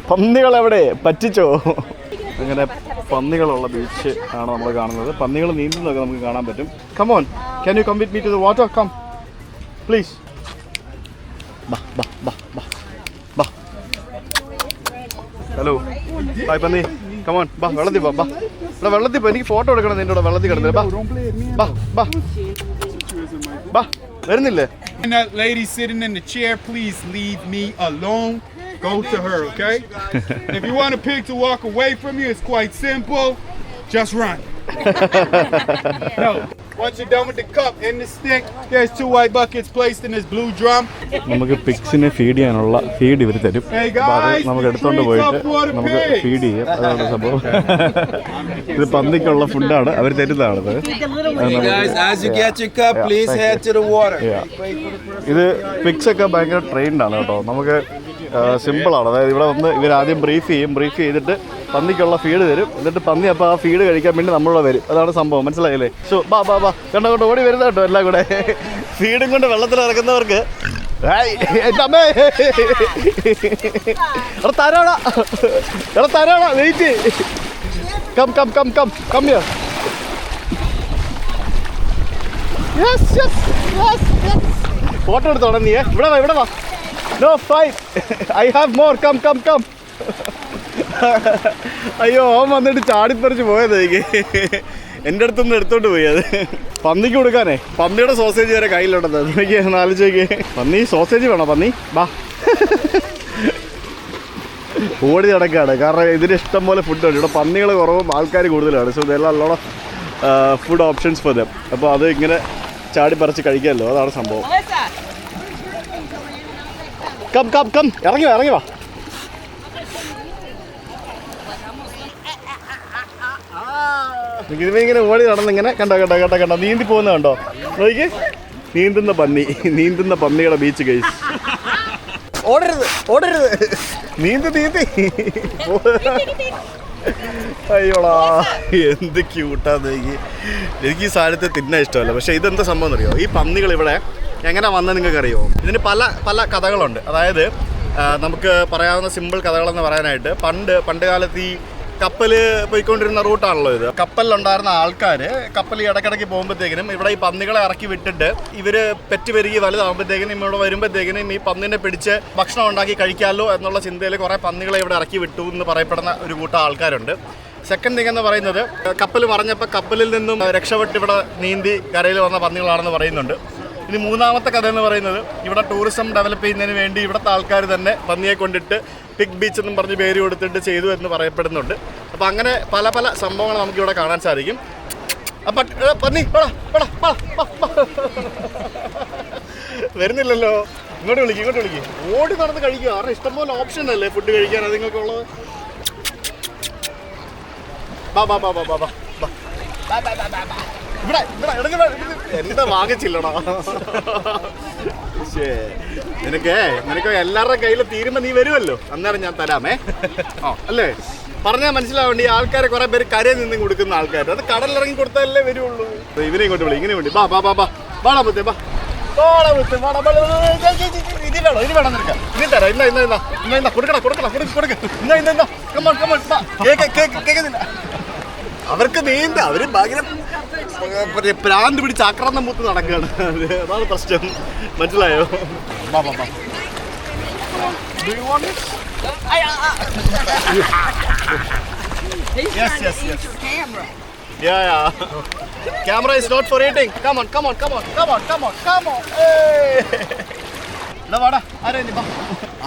Speaker 2: പന്നികളെവിടെ? പറ്റിച്ചോ? അങ്ങനെ പന്നികളുള്ള ബീച്ച് ആണ് നമ്മൾ കാണുന്നത്. പന്നികൾ നീന്തുന്നതൊക്കെ നമുക്ക് കാണാൻ പറ്റും. Come on, can you come with me to the water? Come please. Hello, hi പന്നി. കം ഓൺ, ബാ വെള്ളത്തിൽ പോ. ബാ ഇവിടെ വെള്ളത്തിൽ പോ. എനിക്ക് ഫോട്ടോ എടുക്കണം നിൻ്റെ കൂടെ വെള്ളത്തിൽ കിടന്നില്ല. ബാ ബാ ബാ വരുന്നില്ലേ?
Speaker 3: And that lady sitting in the chair, please leave me alone. Go to her, okay? If you want a pig to walk away from you, it's quite simple. just run. No. Once you're done with the cup and the stick, there's 2 white buckets placed in this blue drum.
Speaker 2: നമുക്ക് പിക്സിനെ feed ചെയ്യാനുള്ള feed ഇവർ തരും. അപ്പോൾ അത് നമുക്ക് എടുത്തുകൊണ്ട് പോയിട്ട് നമുക്ക് ഫീഡ് ചെയ്യാം. അതാണ് സംഭവം. ഇത് പന്നിക്കുള്ള ഫുഡാണ് അവർ തരുന്നതാണത്.
Speaker 4: Hey guys, as you get your cup, please head to the water.
Speaker 2: ഇത് പിക്സ് ഒക്കെ ഭയങ്കര ട്രെയിൻഡ് ആണ് കേട്ടോ. നമുക്ക് സിമ്പിളാണ്. അതായത് ഇവിടെ വന്ന് ഇവരാദ്യം ബ്രീഫ് ചെയ്തിട്ട് പന്നിക്കുള്ള ഫീഡ് തരും. എന്നിട്ട് പന്നി അപ്പോൾ ആ ഫീഡ് കഴിക്കാൻ വേണ്ടി നമ്മളുടെ വരും. അതാണ് സംഭവം. മനസ്സിലായില്ലേ? സോ ബാ കണ്ടോ ഓടി വരുന്ന കേട്ടോ എല്ലാം കൂടെ. ഫീഡും കൊണ്ട് വെള്ളത്തിൽ ഇറക്കുന്നവർക്ക് തരാടാ വെയിറ്റ്. Come here. ഫോട്ടോ എടുത്തോടാ നീ. ഇവിടെ വാ. No fight. I have more. Come. അയ്യോ അവൻ വന്നിട്ട് ചാടിപ്പറിച്ച് പോയത് എൻ്റെ അടുത്തൊന്നും എടുത്തോണ്ട് പോയി. അത് പന്നിക്ക് കൊടുക്കാനേ. പന്നിയുടെ സോസേജ് വരെ കയ്യിലുണ്ടത്. എനിക്ക് ആലോചിക്കേ. പന്നി സോസേജ് വേണോ? പന്നി ബാ. ഓടി നടക്കുകയാണ്. കാരണം ഇതിന് ഇഷ്ടം പോലെ ഫുഡുണ്ട്. ഇവിടെ പന്നികൾ കുറവും ആൾക്കാർ കൂടുതലാണ്. സോ ഇതെല്ലാം lot of food options for them. അപ്പോൾ അത് ഇങ്ങനെ ചാടിപ്പറിച്ച് കഴിക്കാമല്ലോ. അതാണ് സംഭവം. കം ഇറങ്ങി വാ. ഇതിങ്ങനെ ഓടി നടന്നിങ്ങനെ കണ്ടോ നീന്തി പോകുന്ന കണ്ടോ നോക്കി. നീന്തുന്ന പന്നിയുടെ ബീച്ച് ഗൈസ്. ഓടരുത് നീന്തി. അയ്യോടാ എന്ത് ക്യൂട്ടാന്ന്. എനിക്ക് ഈ സാധനത്തെ തിന്നാൻ ഇഷ്ടമല്ല. പക്ഷേ ഇതെന്താ സംഭവം എന്നറിയോ? ഈ പന്നികൾ ഇവിടെ എങ്ങനെ വന്നത് നിങ്ങൾക്കറിയോ? ഇതിന് പല കഥകളുണ്ട്. അതായത് നമുക്ക് പറയാവുന്ന സിമ്പിൾ കഥകളെന്ന് പറയാനായിട്ട് പണ്ട് കാലത്ത് ഈ കപ്പൽ പോയിക്കൊണ്ടിരുന്ന റൂട്ടാണല്ലോ ഇത്. കപ്പലിലുണ്ടായിരുന്ന ആൾക്കാർ കപ്പൽ ഇടയ്ക്കിടയ്ക്ക് പോകുമ്പോഴത്തേക്കിനും ഇവിടെ ഈ പന്നികളെ ഇറക്കി വിട്ടിട്ട് ഇവർ പെറ്റുപെരുകി വലുതാകുമ്പോഴത്തേക്കിനും ഇവിടെ വരുമ്പോഴത്തേക്കിനും ഈ പന്നിനെ പിടിച്ച് ഭക്ഷണം ഉണ്ടാക്കി കഴിക്കാമല്ലോ എന്നുള്ള ചിന്തയിൽ കുറേ പന്നികളെ ഇവിടെ ഇറക്കി വിട്ടു എന്ന് പറയപ്പെടുന്ന ഒരു കൂട്ടം ആൾക്കാരുണ്ട്. സെക്കൻഡ് തിങ് എന്ന് പറയുന്നത് കപ്പൽ മറിഞ്ഞപ്പോൾ കപ്പലിൽ നിന്നും രക്ഷപ്പെട്ട് ഇവിടെ നീന്തി കരയിൽ വന്ന പന്നികളാണെന്ന് പറയുന്നുണ്ട്. ഇനി മൂന്നാമത്തെ കഥ എന്ന് പറയുന്നത് ഇവിടെ ടൂറിസം ഡെവലപ്പ് ചെയ്യുന്നതിന് വേണ്ടി ഇവിടുത്തെ ആൾക്കാർ തന്നെ പന്നിയെ കൊണ്ടിട്ട് പിഗ് ബീച്ച് എന്നും പറഞ്ഞ് പേര് കൊടുത്തിട്ട് ചെയ്തു എന്ന് പറയപ്പെടുന്നുണ്ട്. അപ്പോൾ അങ്ങനെ പല സംഭവങ്ങൾ നമുക്കിവിടെ കാണാൻ സാധിക്കും. അപ്പം പന്നി വരുന്നില്ലല്ലോ. ഇങ്ങോട്ട് വിളിക്കും. ഓടി നടന്ന് കഴിക്കുക. കാരണം ഇഷ്ടംപോലെ ഓപ്ഷൻ അല്ലേ ഫുഡ് കഴിക്കാൻ അത് നിങ്ങൾക്കുള്ളത്. ഇവിടെ എന്താ വാങ്ങിച്ചില്ലടാ. നിനക്ക് എല്ലാവരുടെ കയ്യിൽ തീരുമ്പോൾ നീ വരുമല്ലോ. അന്നേരം ഞാൻ തരാമേ. അല്ലേ? പറഞ്ഞാൽ മനസ്സിലാവേണ്ടി ആൾക്കാരെ കുറെ പേര് കരയിൽ നിന്നും കൊടുക്കുന്ന ആൾക്കാർ. അത് കടലിറങ്ങി കൊടുത്താലല്ലേ വരുള്ളൂ. ഇവനെ ഇങ്ങോട്ട് വിളി. ഇങ്ങനെ വേണ്ടി വാടാ മുത്തേ. ഇനി വേണം നിനക്ക്. ഇനി തരാം. ഇന്ന കൊടുക്ക. കേൾക്കുന്നില്ല. അവർക്ക് നീന്ത. അവര് ഭയങ്കര പ്രാന്ത് പിടിച്ച് ആക്രമണം മൂത്ത് നടക്കുകയാണ്. അതാണ് പ്രശ്നം. മനസ്സിലായോ? Camera is not for eating. Come on.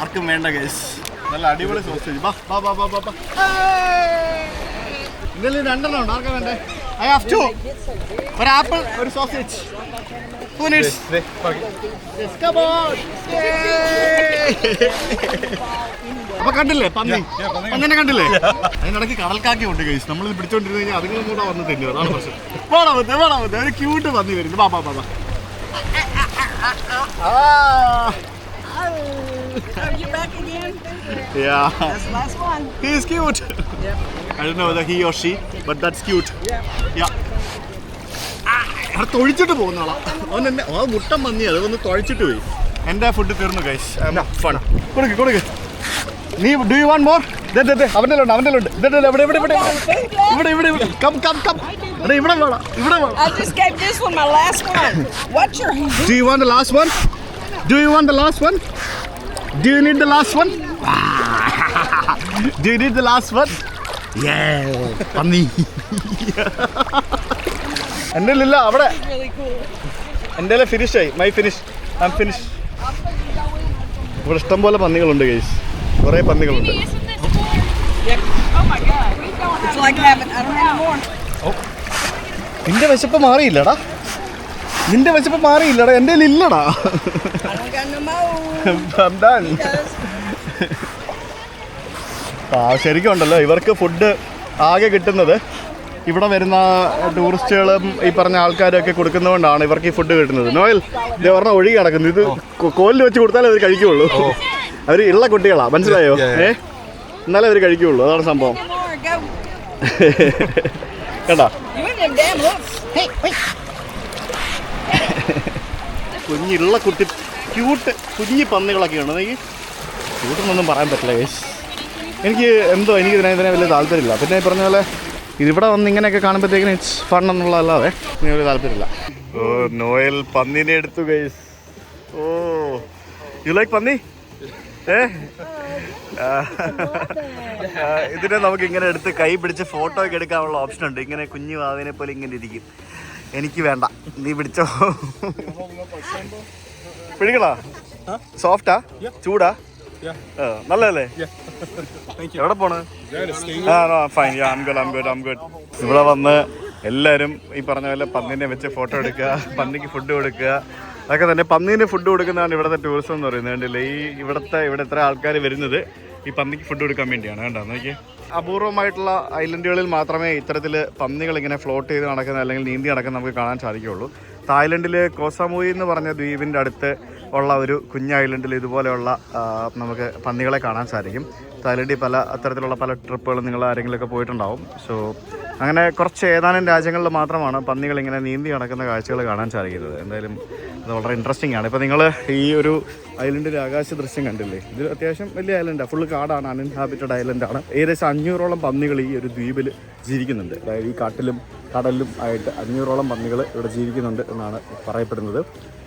Speaker 2: ആർക്കും വേണ്ട ഗൈസ്. നല്ല അടിപൊളി സോസേജ്. ഇതിൽ രണ്ടെണ്ണം ഉണ്ട്. ആർക്കാ വേണ്ടേ? I have two. ഒരു ആപ്പിൾ ഒരു sausage. Who needs? Yes, come on. അപ്പൊ കണ്ടില്ലേ പന്നി? അങ്ങനെ കണ്ടില്ലേ? അതിനിടയ്ക്ക് കടൽക്കാക്കി ഉണ്ട് ഗൈസ്. നമ്മളിത് പിടിച്ചോണ്ടിരുന്ന് കഴിഞ്ഞാൽ അതുങ്ങളും കൂടെ വന്ന് തന്നു. അതാണ് പ്രശ്നം. വേണം ഒരു ക്യൂട്ട് പന്നി വരുന്നു. ബാ
Speaker 5: Are you back again?
Speaker 2: Yeah.
Speaker 5: That's the last one.
Speaker 2: He is cute.
Speaker 5: Yep.
Speaker 2: I don't know whether he or she, but that's cute. Yeah. തൊഴിച്ചിട്ട് പോകുന്ന ആളാ അവൻ. എന്നെ ആ മുട്ടം പന്നി അത് വന്ന് തൊഴിച്ചിട്ട് പോയി. എൻ്റെ ഫുഡ് തീർന്നു ഗൈസ്. ഫൺ കൊടുക്ക്. നീ ഡു യു വാണ്ട് മോർ? അവൻ്റെ ഉണ്ട്. ഇവിടെ കം. ഇവിടെ വേണം.
Speaker 5: I just gave this one my last one. What's your hand?
Speaker 2: Do you want the last one? Do you need the last one? Do you need the last one? Yeah. പന്നി. എൻ്റെ ഇല്ല അവിടെ.
Speaker 5: Really cool.
Speaker 2: എൻ്റെ finish ആയി. I'm finished. ഇവിടെ ഇഷ്ടം പോലെ പന്നികളുണ്ട് guys. കുറേ പന്നികളുണ്ട്.
Speaker 5: Yep. Oh my God. It's like having. I don't have more.
Speaker 2: നിന്റെ വിശപ്പ് മാറിയില്ലടാ, നിന്റെ വിശപ്പ് മാറിയില്ലടാ, എൻ്റെ ഇല്ലടാ.
Speaker 5: I don't got no more.
Speaker 2: I'm done. ശരിക്കും ഉണ്ടല്ലോ, ഇവർക്ക് ഫുഡ് ആകെ കിട്ടുന്നത് ഇവിടെ വരുന്ന ടൂറിസ്റ്റുകളും ഈ പറഞ്ഞ ആൾക്കാരൊക്കെ കൊടുക്കുന്നതുകൊണ്ടാണ് ഇവർക്ക് ഈ ഫുഡ് കിട്ടുന്നത്. നോയൽ ഇത് പറഞ്ഞ ഒഴുകി കിടക്കുന്നത്, ഇത് കോലിൽ വെച്ച് കൊടുത്താലേ അവർ കഴിക്കുള്ളൂ. അവർ ഉള്ള കുട്ടികളാ, മനസ്സിലായോ? എന്നാലേ അവർ കഴിക്കുള്ളൂ, അതാണ് സംഭവം. കേട്ടാ, കുഞ്ഞുള്ള കുട്ടി ക്യൂട്ട് കുഞ്ഞി പന്നികളൊക്കെയാണ്. എനിക്ക് ക്യൂട്ടെന്നൊന്നും പറയാൻ പറ്റില്ല ഗൈസ്. എനിക്ക് എന്തോ എനിക്ക് ഇതിനെ വലിയ താല്പര്യമില്ല. പിന്നെ ഈ പറഞ്ഞ പോലെ ഇവിടെ വന്ന് ഇങ്ങനെയൊക്കെ കാണുമ്പോഴത്തേക്കിന് ഇറ്റ്സ് ഫൺ എന്നുള്ളതല്ലാതെ എനിക്ക് വലിയ താല്പര്യമില്ല. ഓ, നോയൽ പന്നീനെ എടുത്തു ഗൈസ്. ഓ, യു ലൈക്ക് പന്നി? ഇതിനെ നമുക്ക് ഇങ്ങനെ എടുത്ത് കൈ പിടിച്ച് ഫോട്ടോ ഒക്കെ എടുക്കാനുള്ള ഓപ്ഷൻ ഉണ്ട്. ഇങ്ങനെ കുഞ്ഞു വാവിനെ പോലെ ഇങ്ങനെ ഇരിക്കും. എനിക്ക് വേണ്ട, നീ പിടിച്ചോ. പിടിക്കണോ? സോഫ്റ്റാ? ചൂടാ? നല്ലതല്ലേ? എവിടെ പോണ്? Fine, I'm good. ഇവിടെ വന്ന് എല്ലാവരും ഈ പറഞ്ഞ പോലെ പന്നീനെ വെച്ച് ഫോട്ടോ എടുക്കുക, പന്നിക്ക് ഫുഡ് കൊടുക്കുക, അതൊക്കെ തന്നെ. പന്നീന് ഫുഡ് കൊടുക്കുന്നതാണ് ഇവിടുത്തെ ടൂറിസം എന്ന് പറയുന്നത്. കണ്ടില്ലേ, ഇവിടെ എത്ര ആൾക്കാർ വരുന്നത് ഈ പന്നിക്ക് ഫുഡ് കൊടുക്കാൻ വേണ്ടിയാണ്. കണ്ടോ നോക്കി. അപൂർവമായിട്ടുള്ള ഐലൻഡുകളിൽ മാത്രമേ ഇത്തരത്തിൽ പന്നികൾ ഇങ്ങനെ ഫ്ലോട്ട് ചെയ്ത് നടക്കുന്ന അല്ലെങ്കിൽ നീന്തി നടക്കുന്ന നമുക്ക് കാണാൻ സാധിക്കുകയുള്ളൂ. തായ്ലൻഡിൽ കോസാമുയി എന്ന് പറഞ്ഞ ദ്വീപിൻ്റെ അടുത്ത് ഉള്ള ഒരു കുഞ്ഞ് ഐലൻഡിൽ ഇതുപോലെയുള്ള നമുക്ക് പന്നികളെ കാണാൻ സാധിക്കും. തായ്ലൻഡിൽ അത്തരത്തിലുള്ള പല ട്രിപ്പുകളും നിങ്ങൾ ആരെങ്കിലുമൊക്കെ പോയിട്ടുണ്ടാവും. സോ അങ്ങനെ കുറച്ച് ഏതാനും രാജ്യങ്ങളിൽ മാത്രമാണ് പന്നികൾ ഇങ്ങനെ നീന്തി നടക്കുന്ന കാഴ്ചകൾ കാണാൻ സാധിക്കുന്നത്. എന്തായാലും അത് വളരെ ഇൻട്രസ്റ്റിംഗ് ആണ്. ഇപ്പോൾ നിങ്ങൾ ഈ ഒരു ഐലൻഡിൻ്റെ ആകാശ ദൃശ്യം കണ്ടില്ലേ? ഇത് അത്യാവശ്യം വലിയ ഐലൻഡാണ്, ഫുള്ള് കാടാണ്, അൺഇൻഹാബിറ്റഡ് ഐലൻഡാണ്. ഏകദേശം 500ഓളം പന്നികൾ ഈ ഒരു ദ്വീപിൽ ജീവിക്കുന്നുണ്ട്. അതായത് ഈ കാട്ടിലും കടലിലും ആയിട്ട് 500ഓളം പന്നികൾ ഇവിടെ ജീവിക്കുന്നുണ്ട് എന്നാണ് പറയപ്പെടുന്നത്.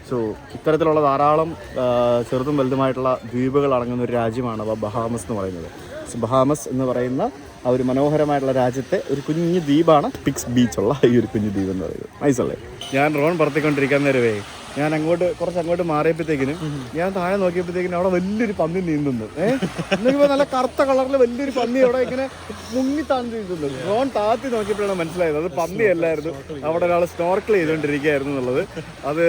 Speaker 2: സോ ഇത്തരത്തിലുള്ള ധാരാളം ചെറുതും വലുതുമായിട്ടുള്ള ദ്വീപുകൾ അടങ്ങുന്ന ഒരു രാജ്യമാണ് ബഹാമസ് എന്ന് പറയുന്നത്. ബഹാമസ് എന്ന് പറയുന്ന ആ ഒരു മനോഹരമായിട്ടുള്ള രാജ്യത്തെ ഒരു കുഞ്ഞു ദ്വീപാണ് പിക്സ് ബീച്ചുള്ള ഈ ഒരു കുഞ്ഞു ദ്വീപ് എന്ന് പറയുന്നത്. നൈസല്ലേ? ഞാൻ റോൺ പറത്തിക്കൊണ്ടിരിക്കാൻ നേരവേ ഞാൻ കുറച്ചങ്ങോട്ട് മാറിയപ്പോഴത്തേക്കിനും ഞാൻ താഴെ നോക്കിയപ്പോഴത്തേക്കിനും അവിടെ വലിയൊരു പന്നി നീന്തുന്നു. എന്നിപ്പോൾ നല്ല കറുത്ത കളറിൽ വലിയൊരു പന്നി അവിടെ ഇങ്ങനെ മുങ്ങി താഴ്ന്നു നീന്തുന്നു. റോൺ താത്തി നോക്കിയപ്പോഴാണ് മനസ്സിലായത് അത് പന്നിയല്ലായിരുന്നു, അവിടെ ഒരാൾ സ്നോർക്കിൾ ചെയ്തുകൊണ്ടിരിക്കുകയായിരുന്നു എന്നുള്ളത്. അത്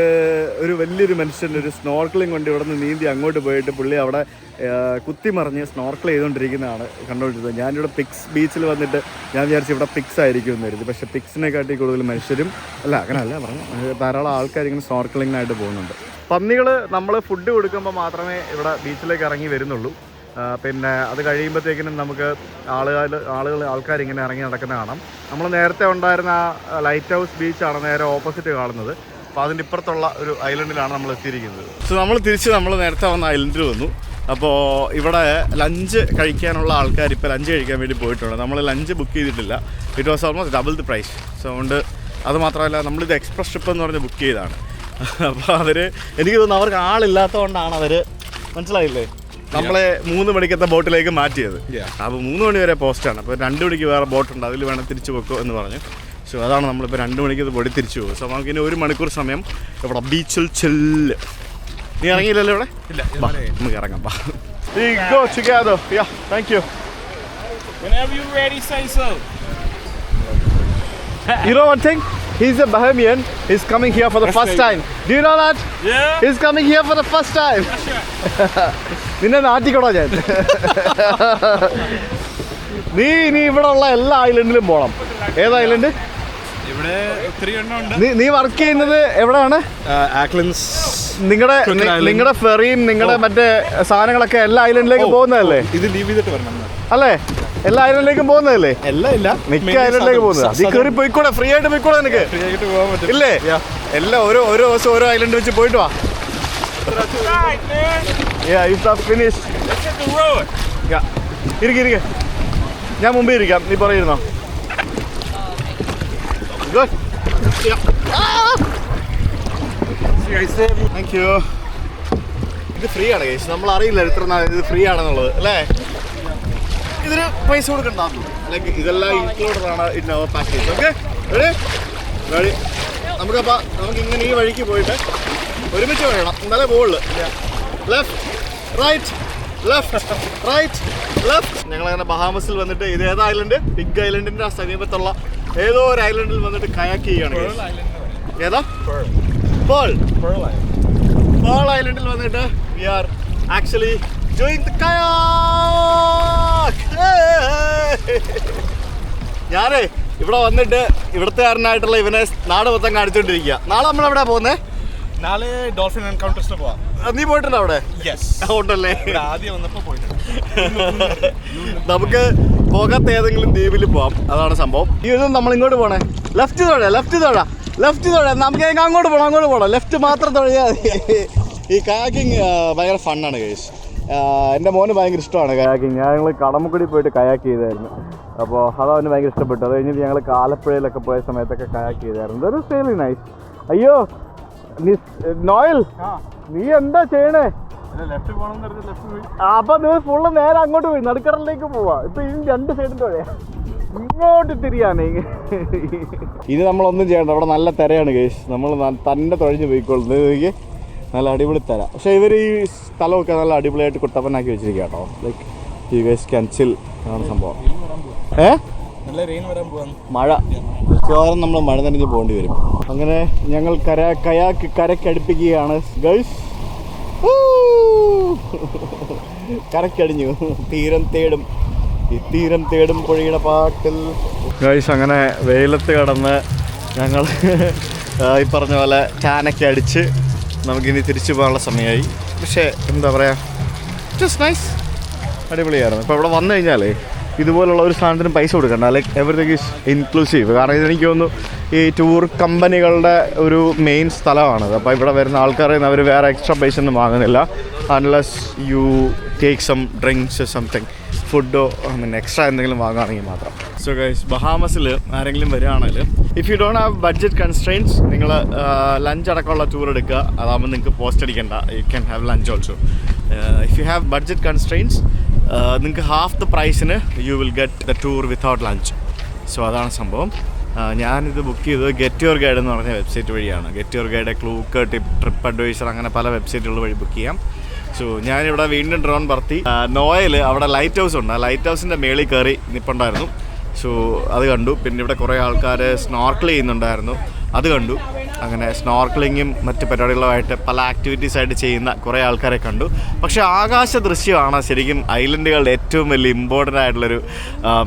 Speaker 2: ഒരു വലിയൊരു മനുഷ്യൻ ഒരു സ്നോർക്കിളിങ് കൊണ്ട് ഇവിടെ നിന്ന് നീന്തി അങ്ങോട്ട് പോയിട്ട് പുള്ളി അവിടെ കുത്തിമറിഞ്ഞ് സ്നോർക്കിൾ ചെയ്തുകൊണ്ടിരിക്കുന്നതാണ് കണ്ടുകൊണ്ടിരുന്നത്. ഞാനിവിടെ പിക്സ് ബീച്ചിൽ വന്നിട്ട് ഞാൻ വിചാരിച്ചു ഇവിടെ പിക്സ് ആയിരിക്കും എന്ന് കരുതി. പക്ഷേ പിക്സിനെക്കാട്ടി കൂടുതൽ മനുഷ്യരും അങ്ങനെയല്ല പറഞ്ഞു, ധാരാളം ആൾക്കാർ ഇങ്ങനെ സ്നോർക്കിളിങ്ങിനായിട്ട് പോകുന്നുണ്ട്. പന്നികൾ നമ്മൾ ഫുഡ് കൊടുക്കുമ്പോൾ മാത്രമേ ഇവിടെ ബീച്ചിലേക്ക് ഇറങ്ങി വരുന്നുള്ളൂ. പിന്നെ അത് കഴിയുമ്പോഴത്തേക്കിനും നമുക്ക് ആൾക്കാരിങ്ങനെ ഇറങ്ങി നടക്കുന്ന കാണാം. നമ്മൾ നേരത്തെ ഉണ്ടായിരുന്ന ആ ലൈറ്റ് ഹൗസ് ബീച്ചാണ് നേരെ ഓപ്പോസിറ്റ് കാണുന്നത്. അപ്പോൾ അതിൻ്റെ ഇപ്പുറത്തുള്ള ഒരു ഐലൻഡിലാണ് നമ്മൾ എത്തിയിരിക്കുന്നത്. സോ നമ്മൾ നേരത്തെ വന്ന ഐലൻഡിൽ വന്നു. അപ്പോൾ ഇവിടെ ലഞ്ച് കഴിക്കാനുള്ള ആൾക്കാർ ഇപ്പോൾ ലഞ്ച് കഴിക്കാൻ വേണ്ടി പോയിട്ടുണ്ട്. നമ്മൾ ലഞ്ച് ബുക്ക് ചെയ്തിട്ടില്ല. It was almost double the price. So അതുകൊണ്ട് അത് മാത്രമല്ല നമ്മളിത് എക്സ്പ്രസ് ട്രിപ്പ് എന്ന് പറഞ്ഞ് ബുക്ക് ചെയ്താണ്. അപ്പോൾ എനിക്ക് തോന്നുന്നു അവർക്ക് ആളില്ലാത്തതുകൊണ്ടാണ് മനസ്സിലായില്ലേ, നമ്മളെ 3 മണിക്കത്തെ ബോട്ടിലേക്ക് മാറ്റിയത്. അപ്പോൾ 3 മണി വരെ പോസ്റ്റാണ്. അപ്പോൾ 2 മണിക്ക് വേറെ ബോട്ടുണ്ട്, അതിൽ വേണം തിരിച്ചു വെക്കോ എന്ന് പറഞ്ഞു. സോ അതാണ് നമ്മളിപ്പോൾ 2 മണിക്ക് ബോട്ടി തിരിച്ചു പോകും. സോ നമുക്കിനി 1 മണിക്കൂർ സമയം ഇവിടെ ബീച്ചിൽ ചെല്ല്. നീ ഇറങ്ങിയില്ലല്ലോ ഇവിടെ? ഇല്ല, നമുക്ക് ഇറങ്ങാം. Go together. Yeah, thank you.
Speaker 4: Whenever you're ready, say so.
Speaker 2: You know one thing? He's a Bahamian. He's coming here for the first time. Do you know that?
Speaker 4: Yeah.
Speaker 2: He's coming here for the first time. നിന്നെ നാട്ടിക്കോടാ ഞാൻ. നീ ഇവിടെ ഉള്ള എല്ലാ ഐലൻഡിലും പോകണം. ഏത് island?
Speaker 3: ഇവിടെ ഒത്തിരി എണ്ണമുണ്ട്.
Speaker 2: നീ വർക്ക് ചെയ്യുന്നത് എവിടെയാണ്?
Speaker 3: ആക്ലൻസ്.
Speaker 2: നിങ്ങളുടെ ഫെറിയും നിങ്ങളുടെ മറ്റേ സാധനങ്ങളൊക്കെ എല്ലാ ഐലൻഡിലേക്ക് പോകുന്നതല്ലേ?
Speaker 3: ഇത് ലീവ് ചെയ്തിട്ട് വരണം
Speaker 2: അല്ലേ? എല്ലാ ഐലൻഡിലേക്കും പോകുന്നതല്ലേ?
Speaker 3: എല്ലാം ഇല്ല,
Speaker 2: മിക്ക ഐലൻഡിലേക്ക് പോകുന്നത്. അത് കയറി പോയിക്കൂടെ, ഫ്രീ ആയിട്ട് പോയിക്കൂടെ നിനക്ക്?
Speaker 3: ഫ്രീ ആയിട്ട് പോകാൻ പറ്റും
Speaker 2: ഇല്ലേ? എല്ലാം ഓരോ ദിവസം ഓരോ ഐലൻഡ് വെച്ച് പോയിട്ട് വാ. ഇരിക്കെ ഞാൻ മുമ്പേ ഇരിക്കാം, നീ പറയുന്നോ? Good. Thank you. ഇത് ഫ്രീ ആണ് കേസ്, നമ്മൾ അറിയില്ല ഇത്ര ഇത് ഫ്രീ ആണെന്നുള്ളത് അല്ലേ? ഇതിന് പൈസ കൊടുക്കണ്ട, അല്ലെങ്കിൽ ഇതെല്ലാം ഇൻക്ലൂഡഡ് ആണ് in our package. Okay, ready? നമുക്ക് ഇങ്ങനെ ഈ വഴിക്ക് പോയിട്ട് ഒരുമിച്ച് വേണം, എന്നാലേ പോകുള്ളൂ. Left, right, left right left. ഞങ്ങളങ്ങനെ ബഹാമസിൽ വന്നിട്ട് ഇത് ഏത് ഐലൻഡ്? ബിഗ് ഐലൻഡിന്റെ ആ സമീപത്തുള്ള ഏതോ ഒരു ഐലൻഡിൽ വന്നിട്ട് കയാക്ക് ചെയ്യാണ്. ഏതാ? പേൾ ഐലൻഡിൽ വന്നിട്ട് we are actually doing the kayak. ഞാനേ ഇവിടെ വന്നിട്ട് ഇവിടുത്തുകാരനായിട്ടുള്ള ഇവനെ നാട് മൊത്തം കാണിച്ചുകൊണ്ടിരിക്കുക. നാളെ നമ്മളെവിടെയാ പോകുന്നത്?
Speaker 6: നാളെ ഡോൾഫിൻ എൻകൗണ്ടേഴ്സിന് പോവാം.
Speaker 2: നീ പോയിട്ടുണ്ടോ അവിടെ? ഉണ്ടല്ലേ?
Speaker 6: ആദ്യം വന്നപ്പോൾ പോയിട്ടുണ്ട്.
Speaker 2: നമുക്ക് പോകാത്ത ഏതെങ്കിലും ദ്വീപിൽ പോവാം, അതാണ് സംഭവം. ഇത് നമ്മൾ ഇങ്ങോട്ട് പോണേ. ലെഫ്റ്റ് തൊഴ നമുക്ക് അങ്ങോട്ട് പോകണം. ലെഫ്റ്റ് മാത്രം തൊഴിയാൽ ഈ കയാക്കിങ് ഭയങ്കര ഫണ്ണാണ് ഗൈസ്. എൻ്റെ മോന് ഭയങ്കര ഇഷ്ടമാണ് കയാക്കിങ്. ഞങ്ങൾ കടമക്കുടി പോയിട്ട് കയാക്ക് ചെയ്തായിരുന്നു. അപ്പോൾ അതവന് ഭയങ്കര ഇഷ്ടപ്പെട്ടു. അത് കഴിഞ്ഞിട്ട് ഞങ്ങൾ ആലപ്പുഴയിലൊക്കെ പോയ സമയത്തൊക്കെ കയാക്ക് ചെയ്തായിരുന്നു. ഇതൊരു റിയലി നൈസ്. അയ്യോ നോയൽ, നീ എന്താ ചെയ്യണേ?
Speaker 6: ലെഫ്റ്റ് പോകണം ലെഫ്റ്റ് പോയി.
Speaker 2: അപ്പൊ നിങ്ങൾ ഫുള്ള് നേരെ അങ്ങോട്ട് പോയി നടുക്കടലിലേക്ക് പോവാ. ഇപ്പൊ ഇനി രണ്ട് സൈഡും തൊഴയാ, ഇങ്ങോട്ട് തിരിയാണേ. ഇനി നമ്മളൊന്നും ചെയ്യണ്ട, അവിടെ നല്ല തിരയാണ് കേസ്. നമ്മൾ തന്നെ തുഴഞ്ഞ് പോയിക്കോളുന്നത്. നല്ല അടിപൊളി തര. പക്ഷെ ഇവർ ഈ സ്ഥലമൊക്കെ നല്ല അടിപൊളിയായിട്ട് കുട്ടപ്പനാക്കി വെച്ചിരിക്കുക കേട്ടോ. ലൈക്ക് യു ഗൈസ് ക്യാൻ ചിൽ ആണ് സംഭവം.
Speaker 6: നല്ല റെയിൻ വരാൻ പോവാണ്.
Speaker 2: മഴ മിക്കവാറും നമ്മൾ മഴ നനഞ്ഞ് പോകേണ്ടി വരും. അങ്ങനെ ഞങ്ങൾ കരക്കടുപ്പിക്കുകയാണ് ഗൈസ്. കരക്കടിഞ്ഞു. തീരം തേടും പുഴയുടെ പാട്ടിൽ ഗൈസ്. അങ്ങനെ വെയിലത്ത് കിടന്ന് ഞങ്ങൾ ഈ പറഞ്ഞ പോലെ ടാനൊക്കെ അടിച്ച് നമുക്കിനി തിരിച്ചു പോകാനുള്ള സമയമായി. പക്ഷേ എന്താ പറയുക, ജസ്റ്റ് നൈസ്, അടിപൊളിയായിരുന്നു. ഇപ്പോൾ ഇവിടെ വന്നു കഴിഞ്ഞാലേ ഇതുപോലുള്ള ഒരു സാധനത്തിന് പൈസ കൊടുക്കണ്ട. Like everything is inclusive. കാരണം ഇതെനിക്ക് തോന്നുന്നു ഈ ടൂർ കമ്പനികളുടെ ഒരു മെയിൻ സ്ഥലമാണത്. അപ്പോൾ ഇവിടെ വരുന്ന ആൾക്കാരെ അവർ വേറെ എക്സ്ട്രാ പൈസ ഒന്നും വാങ്ങുന്നില്ല, unless you take some drinks something, ഫുഡോ എക്സ്ട്രാ എന്തെങ്കിലും വാങ്ങുകയാണെങ്കിൽ മാത്രം. സോ ഗൈസ്, ബഹാമസിൽ ആരെങ്കിലും വരികയാണെങ്കിൽ if you don't have budget constraints, നിങ്ങൾ ലഞ്ച് അടക്കമുള്ള ടൂർ എടുക്കുക. അതാകുമ്പോൾ നിങ്ങൾക്ക് പോസ്റ്റ് അടിക്കേണ്ട. You can have lunch also. If you have budget constraints, നിങ്ങൾക്ക് ഹാഫ് ദ പ്രൈസിന് you will get the tour without lunch. So അതാണ് സംഭവം. ഞാനിത് ബുക്ക് ചെയ്തത് ഗെറ്റ് യുവർ ഗൈഡ് എന്ന് പറഞ്ഞ വെബ്സൈറ്റ് വഴിയാണ്. Get your guide, Klook, trip advisor, അങ്ങനെ പല വെബ്സൈറ്റുകൾ വഴി ബുക്ക് ചെയ്യാം. സോ ഞാനിവിടെ വീണ്ടും ഡ്രോൺ പറത്തി. നോയൽ അവിടെ ലൈറ്റ് ഹൗസ് ഉണ്ട്. ആ ലൈറ്റ് ഹൗസിൻ്റെ മേളിൽ കയറി നിൽപ്പുണ്ടായിരുന്നു. സോ അത് കണ്ടു. പിന്നെ ഇവിടെ കുറേ ആൾക്കാർ സ്നോർക്കിൾ ചെയ്യുന്നുണ്ടായിരുന്നു, അത് കണ്ടു. അങ്ങനെ സ്നോർക്കിളിങ്ങും മറ്റ് പരിപാടികളുമായിട്ട് പല ആക്ടിവിറ്റീസായിട്ട് ചെയ്യുന്ന കുറേ ആൾക്കാരെ കണ്ടു. പക്ഷേ ആകാശ ദൃശ്യമാണ് ശരിക്കും ഐലൻഡുകളുടെ ഏറ്റവും വലിയ ഇമ്പോർട്ടൻ്റ് ആയിട്ടുള്ളൊരു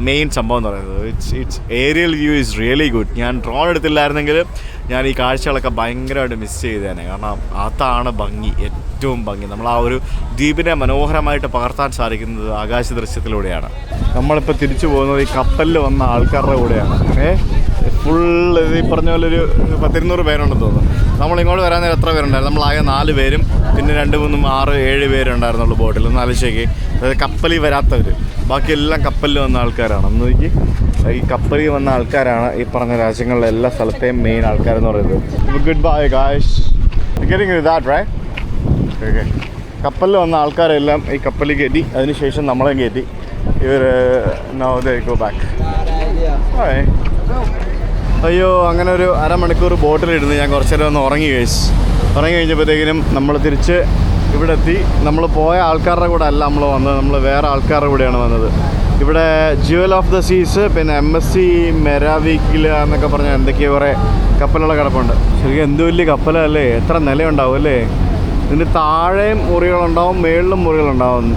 Speaker 2: മെയിൻ സംഭവം എന്ന് പറയുന്നത്. It's aerial view is really good. ഞാൻ ഡ്രോൺ എടുത്തില്ലായിരുന്നെങ്കിൽ ഞാൻ ഈ കാഴ്ചകളൊക്കെ ഭയങ്കരമായിട്ട് മിസ് ചെയ്തേനെ. കാരണം അതാണ് ഭംഗി, ഏറ്റവും ഭംഗി. നമ്മൾ ആ ഒരു ദ്വീപിനെ മനോഹരമായിട്ട് പകർത്താൻ സാധിക്കുന്നത് ആകാശ ദൃശ്യത്തിലൂടെയാണ്. നമ്മളിപ്പോൾ തിരിച്ചു പോകുന്നത് ഈ കപ്പലിൽ വന്ന ആൾക്കാരുടെ കൂടെയാണ്. ഫുൾ ഈ പറഞ്ഞ പോലെ ഒരു 100-200 പേരുണ്ടെന്ന് തോന്നുന്നു. നമ്മളിങ്ങോട്ട് വരാൻ നേരം എത്ര പേരുണ്ടായിരുന്നു? നമ്മളാകെ 4 പേരും പിന്നെ 2, 3, 6, 7 പേരുണ്ടായിരുന്നുള്ളൂ ബോട്ടിൽ. ഒന്ന് ആലോചിച്ചേക്ക്. അതായത് കപ്പലിൽ വരാത്തവർ, ബാക്കിയെല്ലാം കപ്പലിൽ വന്ന ആൾക്കാരാണ്. ഒന്ന് നോക്കി, ഈ കപ്പലിൽ വന്ന ആൾക്കാരാണ് ഈ പറഞ്ഞ രാജ്യങ്ങളിലെ എല്ലാ സ്ഥലത്തെയും മെയിൻ ആൾക്കാരെന്ന് പറയുന്നത്. Good bye guys, getting that right. Okay, കപ്പലിൽ വന്ന ആൾക്കാരെല്ലാം ഈ കപ്പലിൽ കയറ്റി, അതിനുശേഷം നമ്മളെ കയറ്റി. ഇവർ നൗ ദേ ഗോ ബാക്ക്. അയ്യോ, അങ്ങനെ ഒരു അരമണിക്കൂർ ബോട്ടിലിരുന്ന് ഞാൻ കുറച്ച് നേരം ഒന്ന് ഉറങ്ങി കഴിഞ്ഞപ്പോഴത്തേക്കിനും നമ്മൾ തിരിച്ച് ഇവിടെ എത്തി. നമ്മൾ പോയ ആൾക്കാരുടെ കൂടെ അല്ല നമ്മൾ വന്നത്, നമ്മൾ വേറെ ആൾക്കാരുടെ കൂടെയാണ് വന്നത്. ഇവിടെ ജുവൽ ഓഫ് ദ സീസ്, പിന്നെ MSC മെരാവിക്കില എന്നൊക്കെ പറഞ്ഞാൽ എന്തൊക്കെയോ കുറേ കപ്പലുകൾ കിടപ്പുണ്ട്. ശരിക്കും എന്ത് വലിയ കപ്പലല്ലേ, എത്ര നിലയുണ്ടാവും അല്ലേ? ഇതിന് താഴെയും മുറികളുണ്ടാവും, മേളിലും മുറികളുണ്ടാവും.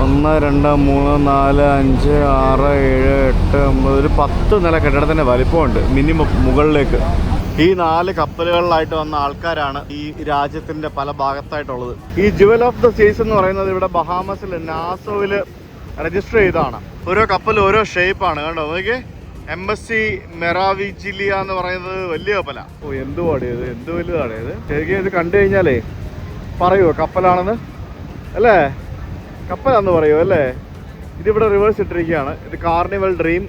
Speaker 2: 1, 2, 3, 4, 5, 6, 7, 8, 9, ഒരു 10 നില കെട്ടിടത്തിൻ്റെ വലിപ്പമുണ്ട് മിനിമം മുകളിലേക്ക്. ഈ 4 കപ്പലുകളിലായിട്ട് വന്ന ആൾക്കാരാണ് ഈ രാജ്യത്തിൻ്റെ പല ഭാഗത്തായിട്ടുള്ളത്. ഈ ജുവൽ ഓഫ് ദ സീസ് എന്ന് പറയുന്നത് ഇവിടെ ബഹാമസിൽ നാസോയിൽ രജിസ്റ്റർ ചെയ്തതാണ്. ഓരോ കപ്പലും ഓരോ ഷേപ്പാണ്, കണ്ടോ നോക്കിയേ. MSC മെറാവിജിലിയ എന്ന് പറയുന്നത് വലിയ കപ്പലാണ്. ഓ, എന്ത് പാടിയത്, എന്ത് വലുതാണ് ഇത്. ശരിക്കും ഇത് കണ്ടു കഴിഞ്ഞാലേ പറയുമോ കപ്പലാണെന്ന്? അല്ലേ, കപ്പലാന്ന് പറയുമോ അല്ലേ? ഇതിവിടെ റിവേഴ്സ് ഇട്ടിരിക്കുകയാണ്. ഇത് കാർണിവൽ ഡ്രീം,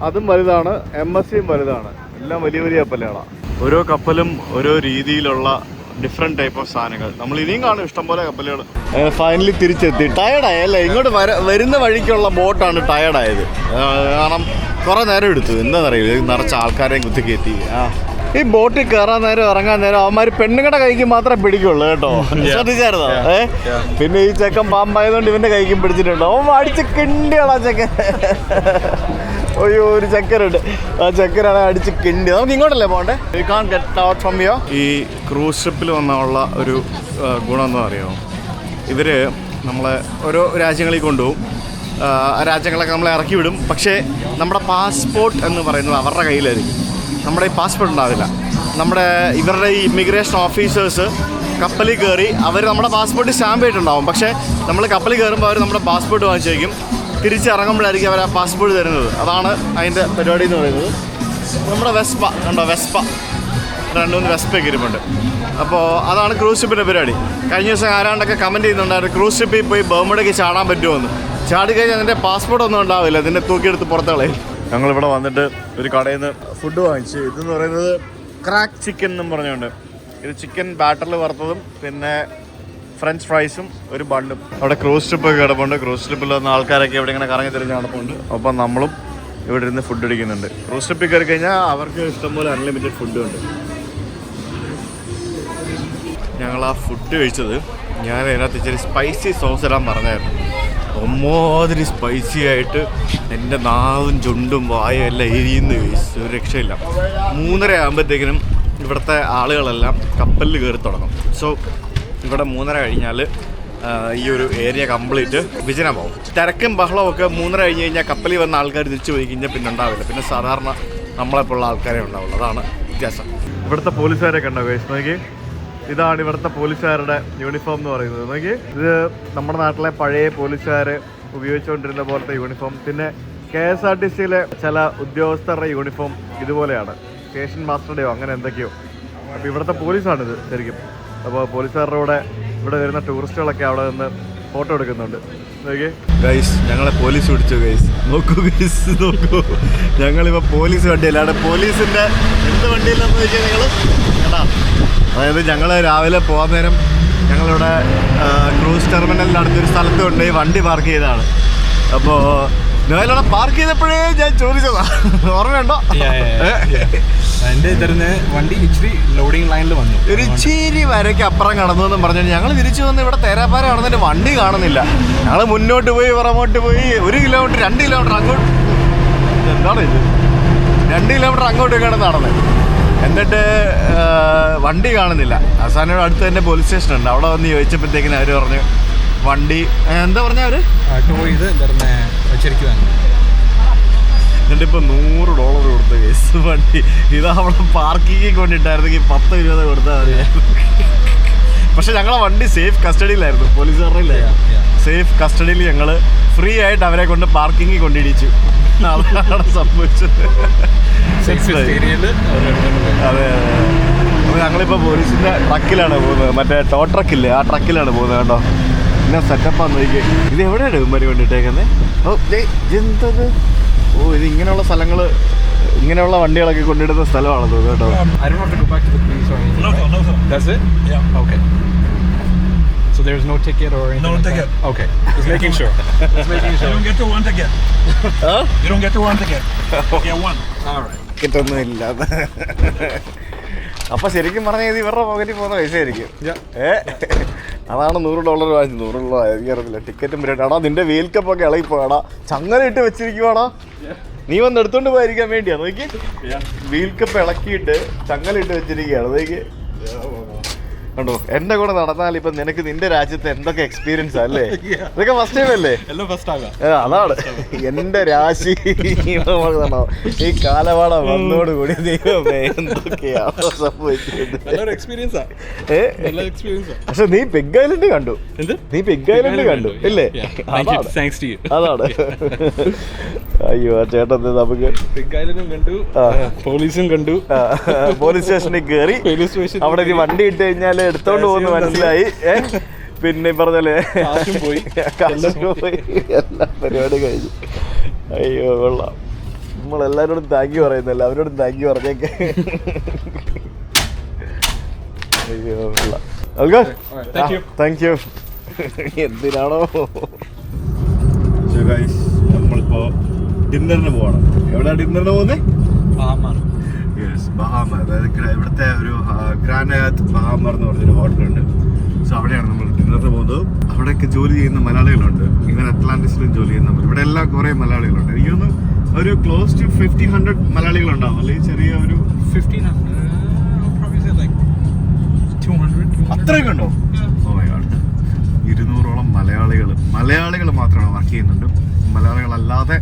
Speaker 2: അതും വലുതാണ്, MSCയും വലുതാണ്. എല്ലാം വലിയ വലിയ കപ്പലുകളാണ്. ഓരോ കപ്പലും ഓരോ രീതിയിലുള്ള ഡിഫറെൻറ്റ് ടൈപ്പ് ഓഫ് സാധനങ്ങൾ. നമ്മൾ ഇനിയും കാണും ഇഷ്ടംപോലെ കപ്പലുകൾ. ഫൈനലി തിരിച്ചെത്തി. ടയർഡായി അല്ലേ? ഇങ്ങോട്ട് വരുന്ന വഴിക്കുള്ള ബോട്ടാണ് ടയർഡായത്. കാരണം കുറേ നേരം എടുത്തു. എന്താണെന്നറിയില്ല, നിറച്ച ആൾക്കാരെയും കുത്തി കയറ്റി. ഈ ബോട്ടിൽ കയറാൻ നേരം ഇറങ്ങാൻ നേരം അവന്മാർ പെണ്ണുങ്ങളുടെ കൈക്ക് മാത്രമേ പിടിക്കുള്ളൂ കേട്ടോ. ശ്രദ്ധിച്ചായിരുന്നോ? പിന്നെ ഈ ചെക്കൻ പാമ്പായതുകൊണ്ട് ഇവന്റെ കൈക്കും പിടിച്ചിട്ടുണ്ടോ? അവൻ അടിച്ച് കിണ്ടിയാണ് ആ ചെക്കൻ. അയ്യോ, ഒരു ചക്കരുണ്ട്, ആ ചക്കരാണ് അടിച്ച് കിണ്ടി. നമുക്ക് ഇങ്ങോട്ടല്ലേ പോകണ്ടേ? You can get out from here. ഈ ക്രൂസ് ഷിപ്പിൽ വന്നുള്ള ഒരു ഗുണം എന്താ അറിയാമോ? ഇവർ നമ്മളെ ഓരോ രാജ്യങ്ങളിൽ കൊണ്ടുപോകും. ആ രാജ്യങ്ങളൊക്കെ നമ്മളെ ഇറക്കി വിടും. പക്ഷേ നമ്മുടെ പാസ്പോർട്ട് എന്ന് പറയുന്നത് അവരുടെ കയ്യിലായിരിക്കും. നമ്മുടെ ഈ പാസ്പോർട്ട് ഉണ്ടാവില്ല. ഇവരുടെ ഈ ഇമിഗ്രേഷൻ ഓഫീസേഴ്സ് കപ്പലിൽ കയറി അവർ നമ്മുടെ പാസ്പോർട്ട് സ്റ്റാമ്പ് ചെയ്തിട്ടുണ്ടാവും. പക്ഷേ നമ്മൾ കപ്പലിൽ കയറുമ്പോൾ അവർ നമ്മുടെ പാസ്പോർട്ട് വാങ്ങിച്ചു വയ്ക്കും. തിരിച്ചിറങ്ങുമ്പോഴായിരിക്കും അവർ ആ പാസ്പോർട്ട് തരുന്നത്. അതാണ് അതിൻ്റെ പരിപാടി എന്ന് പറയുന്നത്. നമ്മുടെ വെസ്പ കണ്ടോ, വെസ്പ 2-3 വെസ്പയൊക്കെ ഇരിപ്പുണ്ട്. അപ്പോൾ അതാണ് ക്രൂസ് ഷിപ്പിൻ്റെ പരിപാടി. കഴിഞ്ഞ ദിവസം ആരാണ്ടൊക്കെ കമൻറ്റ് ചെയ്യുന്നുണ്ടായിരുന്നു ക്രൂസ് ഷിപ്പിൽ പോയി ബർമുഡയ്ക്ക് ചാടാൻ പറ്റുമോ. ചാടി കഴിഞ്ഞാൽ അതിൻ്റെ പാസ്പോർട്ട് ഒന്നും ഉണ്ടാവില്ല, അതിൻ്റെ തൂക്കിയെടുത്ത് പുറത്തുകളയും. ഞങ്ങളിവിടെ വന്നിട്ട് ഒരു കടയിൽ നിന്ന് ഫുഡ് വാങ്ങിച്ചു. ഇതെന്ന് പറയുന്നത് ക്രാക്ക് ചിക്കൻ എന്നും പറഞ്ഞുകൊണ്ട്, ഇത് ചിക്കൻ ബാറ്ററിൽ വറുത്തതും പിന്നെ ഫ്രഞ്ച് ഫ്രൈസും ഒരു ബണ്ണും. അവിടെ ക്രൂസ് ട്രിപ്പൊക്കെ കിടപ്പുണ്ട്. ക്രൂസ് ട്രിപ്പിൽ വന്ന ആൾക്കാരൊക്കെ ഇവിടെ ഇങ്ങനെ കറങ്ങി തിരിഞ്ഞ് നടപ്പുണ്ട്. അപ്പം നമ്മളും ഇവിടെ ഇരുന്ന് ഫുഡ് അടിക്കുന്നുണ്ട്. ക്രൂസ് ട്രിപ്പിൽ കയറി കഴിഞ്ഞാൽ അവർക്ക് ഇഷ്ടംപോലെ അൺലിമിറ്റഡ് ഫുഡും ഉണ്ട്. ഞങ്ങൾ ആ ഫുഡ് കഴിച്ചത്, ഞാൻ അതിനകത്ത് ഇച്ചിരി സ്പൈസി സോസ് ഇടാൻ പറഞ്ഞായിരുന്നു. ഒമ്മാതിരി സ്പൈസി ആയിട്ട് എൻ്റെ നാവും ചുണ്ടും വായും എല്ലാം എരിയുന്ന ഒരു രക്ഷയില്ല. 3:30 ആകുമ്പോഴത്തേക്കിനും ഇവിടുത്തെ ആളുകളെല്ലാം കപ്പലിൽ കയറി തുടങ്ങും. സോ ഇവിടെ 3:30 കഴിഞ്ഞാൽ ഈ ഒരു ഏരിയ കംപ്ലീറ്റ് വിജനമാവും. തിരക്കും ബഹളമൊക്കെ 3:30 കഴിഞ്ഞ് കഴിഞ്ഞാൽ കപ്പലിൽ വന്ന ആൾക്കാർ തിരിച്ചു പോയി കഴിഞ്ഞാൽ പിന്നെ ഉണ്ടാവില്ല. പിന്നെ സാധാരണ നമ്മളെപ്പോലുള്ള ആൾക്കാരെ ഉണ്ടാവുള്ളൂ. അതാണ് വ്യത്യാസം. ഇവിടുത്തെ പോലീസുകാരൊക്കെ ഉണ്ടോ ഗൈസ്? നോക്കി, ഇതാണ് ഇവിടുത്തെ പോലീസുകാരുടെ യൂണിഫോം എന്ന് പറയുന്നത്. നോക്കി, ഇത് നമ്മുടെ നാട്ടിലെ പഴയ പോലീസുകാർ ഉപയോഗിച്ചുകൊണ്ടിരുന്ന പോലത്തെ യൂണിഫോം. പിന്നെ KSRTCയിലെ ചില ഉദ്യോഗസ്ഥരുടെ യൂണിഫോം ഇതുപോലെയാണ്, സ്റ്റേഷൻ മാസ്റ്ററുടെയോ അങ്ങനെ എന്തൊക്കെയോ. അപ്പോൾ ഇവിടുത്തെ പോലീസാണിത് ശരിക്കും. അപ്പോൾ പോലീസുകാരുടെ കൂടെ ഇവിടെ വരുന്ന ടൂറിസ്റ്റുകളൊക്കെ അവിടെ നിന്ന് ഫോട്ടോ എടുക്കുന്നുണ്ട്. നോക്കി ഗൈസ്, ഞങ്ങളെ പോലീസ് പിടിച്ചു ഗൈസ്. നോക്കൂ ഗൈസ്, നോക്കൂ, ഞങ്ങളിപ്പോൾ പോലീസ് വണ്ടിയിലാണ്. പോലീസിൻ്റെ എന്ത് വണ്ടിയിലെന്ന് വെച്ചാൽ നിങ്ങൾ കേട്ടാ, അതായത് ഞങ്ങൾ രാവിലെ പോകാൻ നേരം ഞങ്ങളിവിടെ ക്രൂസ് ടെർമിനലിൻ്റെ അടുത്തൊരു സ്ഥലത്ത് കൊണ്ട് വണ്ടി പാർക്ക് ചെയ്തതാണ്. അപ്പോൾ ഞാനിവിടെ പാർക്ക് ചെയ്തപ്പോഴേ ഞാൻ ചോദിച്ചതാ, ഓർമ്മയുണ്ടോ?
Speaker 6: എൻ്റെ തരുന്ന വണ്ടി ഇച്ചിരി ലോഡിങ് ലൈനിൽ വന്നു,
Speaker 2: ഒരു ഇച്ചിരി വരയ്ക്ക് അപ്പുറം കടന്നു എന്നും പറഞ്ഞു. ഞങ്ങൾ തിരിച്ചു വന്ന് ഇവിടെ തേരാപ്പാര കടന്നിട്ട് വണ്ടി കാണുന്നില്ല. ഞങ്ങൾ മുന്നോട്ട് പോയി പുറമോട്ട് പോയി 1 കിലോമീറ്റർ 2 കിലോമീറ്റർ അങ്ങോട്ട്, എന്താണ് ഇത്, 2 കിലോമീറ്റർ അങ്ങോട്ടേക്കാണ് നടന്നത്. എന്നിട്ട് വണ്ടി കാണുന്നില്ല. അവസാനം അടുത്ത് തന്നെ പോലീസ് സ്റ്റേഷൻ ഉണ്ട്. അവിടെ വന്ന് ചോദിച്ചപ്പോഴത്തേക്കിന് അവർ പറഞ്ഞു വണ്ടി എന്താ പറഞ്ഞ അവർ
Speaker 6: ടോ ചെയ്ത് വെച്ചിരിക്കുകയാണ്.
Speaker 2: എന്നിട്ടിപ്പോൾ $100 കൊടുത്ത കേസ് വണ്ടി. ഇത് അവിടെ പാർക്കിങ്ങിൽ കൊണ്ടിട്ടായിരുന്നെങ്കിൽ 10-20 കൊടുത്താൽ മതിയായിരുന്നു. പക്ഷെ ഞങ്ങളെ വണ്ടി സേഫ് കസ്റ്റഡിയിലായിരുന്നു, പോലീസുകാരുടെ സേഫ് കസ്റ്റഡിയിൽ. ഞങ്ങൾ ഫ്രീ ആയിട്ട് അവരെ കൊണ്ട് പാർക്കിങ്ങിൽ കൊണ്ടിടിച്ചു. അതാണ് സംഭവിച്ചത്. അതെ, അപ്പോൾ ഞങ്ങളിപ്പോൾ പോലീസിൻ്റെ ട്രക്കിലാണ് പോകുന്നത്. മറ്റേ ടോ ട്രക്കില്ലേ, ആ ട്രക്കിലാണ് പോകുന്നത് കേട്ടോ. പിന്നെ സെറ്റപ്പാന്ന് നോക്കി. ഇത് എവിടെയാണ് ഇവന്മാർ കൊണ്ടിട്ടേക്കുന്നത്? ഓ എന്തത്, ഓ ഇത് ഇങ്ങനെയുള്ള സ്ഥലങ്ങൾ, ഇങ്ങനെയുള്ള വണ്ടികളൊക്കെ കൊണ്ടിടുന്ന സ്ഥലമാണെന്ന് തോന്നുന്നു കേട്ടോ.
Speaker 6: So there's no ticket or anything? No ticket. Okay. Just making sure. Just making sure. You don't get to one ticket. Huh? You don't get to one ticket. Okay, one. All right.
Speaker 2: ടിക്കറ്റൊന്നും ഇല്ല. അപ്പോൾ ശരിക്കും പറഞ്ഞാൽ ഇത് ഇവരുടെ പോക്കറ്റിൽ പോകുന്ന പൈസ ആയിരിക്കും. അതാണ് $100 വാങ്ങിച്ചു. $100 എനിക്കറിയത്തില്ല. ടിക്കറ്റും ആടാ, നിന്റെ വേൽ കപ്പൊക്കെ ഇളകിപ്പോടാ, ചങ്ങല ഇട്ട് വെച്ചിരിക്കുവാടാ. നീ വന്ന് എടുത്തോണ്ട് പോയിരിക്കാൻ വേണ്ടിയാ. നോക്കി, വീൽ കപ്പ് ഇളക്കിയിട്ട് ചങ്ങല ഇട്ട് വെച്ചിരിക്കുകയാണ്. നോക്കി കണ്ടോ, എന്റെ കൂടെ നടന്നാൽ ഇപ്പൊ നിനക്ക് നിന്റെ രാജ്യത്തെ എന്തൊക്കെ എക്സ്പീരിയൻസ് അല്ലേ? ഇതൊക്കെ ഫസ്റ്റ് ടൈം അല്ലേ? അതാണ് എന്റെ രാശി. ഈ കാലവാട വന്നോടുകൂടി ദൈവമേ എന്തൊക്കെയാണോ സംഭവിച്ചത്. പക്ഷെ നീ പിഗ് ഐലൻഡ് കണ്ടു, നീ പിഗ് ഐലൻഡ് കണ്ടു ഇല്ലേ? അതാണ്. അയ്യോ ആ ചേട്ടൻ നമുക്ക്
Speaker 6: പിഗ് ഐലൻഡും കണ്ടു, പോലീസും കണ്ടു.
Speaker 2: പോലീസ് സ്റ്റേഷനിൽ കയറി അവിടെ ഒരു വണ്ടി ഇട്ട് കഴിഞ്ഞാൽ എടുത്തോണ്ട് പോകുന്നു മനസ്സിലായി. പിന്നെ പറഞ്ഞാലേ പോയി, എല്ലാ പരിപാടി കഴിഞ്ഞു. അയ്യോ കൊള്ളാം. നമ്മളെല്ലാവരോടും താങ്ക് യു പറയുന്നല്ലോ, അവരോടും താങ്ക് യു പറഞ്ഞേക്കെ. അയ്യോ കൊള്ളാം. Thank you. എന്തിനാണോ നമ്മളിപ്പോ ഡിന്നറിന് പോകണം. എവിടെയാ ഡിന്നറിന് പോകുന്നത്? ബഹാമർ, അതായത് ഇവിടുത്തെ ഒരു ഗ്രാൻഡ് ഹയാത്ത് ബഹാമർ എന്ന് പറഞ്ഞൊരു ഹോട്ടലുണ്ട്. സോ അവിടെയാണ് നമ്മൾ ഡിന്നറിന് പോകുന്നത്. അവിടെയൊക്കെ ജോലി ചെയ്യുന്ന മലയാളികളുണ്ട്. ഇവൻ അറ്റ്ലാന്റിസിലും ജോലി ചെയ്യുന്നവർ. ഇവിടെ എല്ലാം കുറേ മലയാളികളുണ്ട്. എനിക്ക് തോന്നുന്നു ഒരു ക്ലോസ് ടു 50-100 മലയാളികളുണ്ടാവും, അല്ലെങ്കിൽ ചെറിയ ഒരു
Speaker 6: 200.
Speaker 2: അത്രയൊക്കെ ഉണ്ടോ? ഓ മൈ ഗോഡ്, 200ഓളം മലയാളികൾ മാത്രമാണ് വർക്ക് ചെയ്യുന്നുണ്ട്. മലയാളികളല്ലാതെ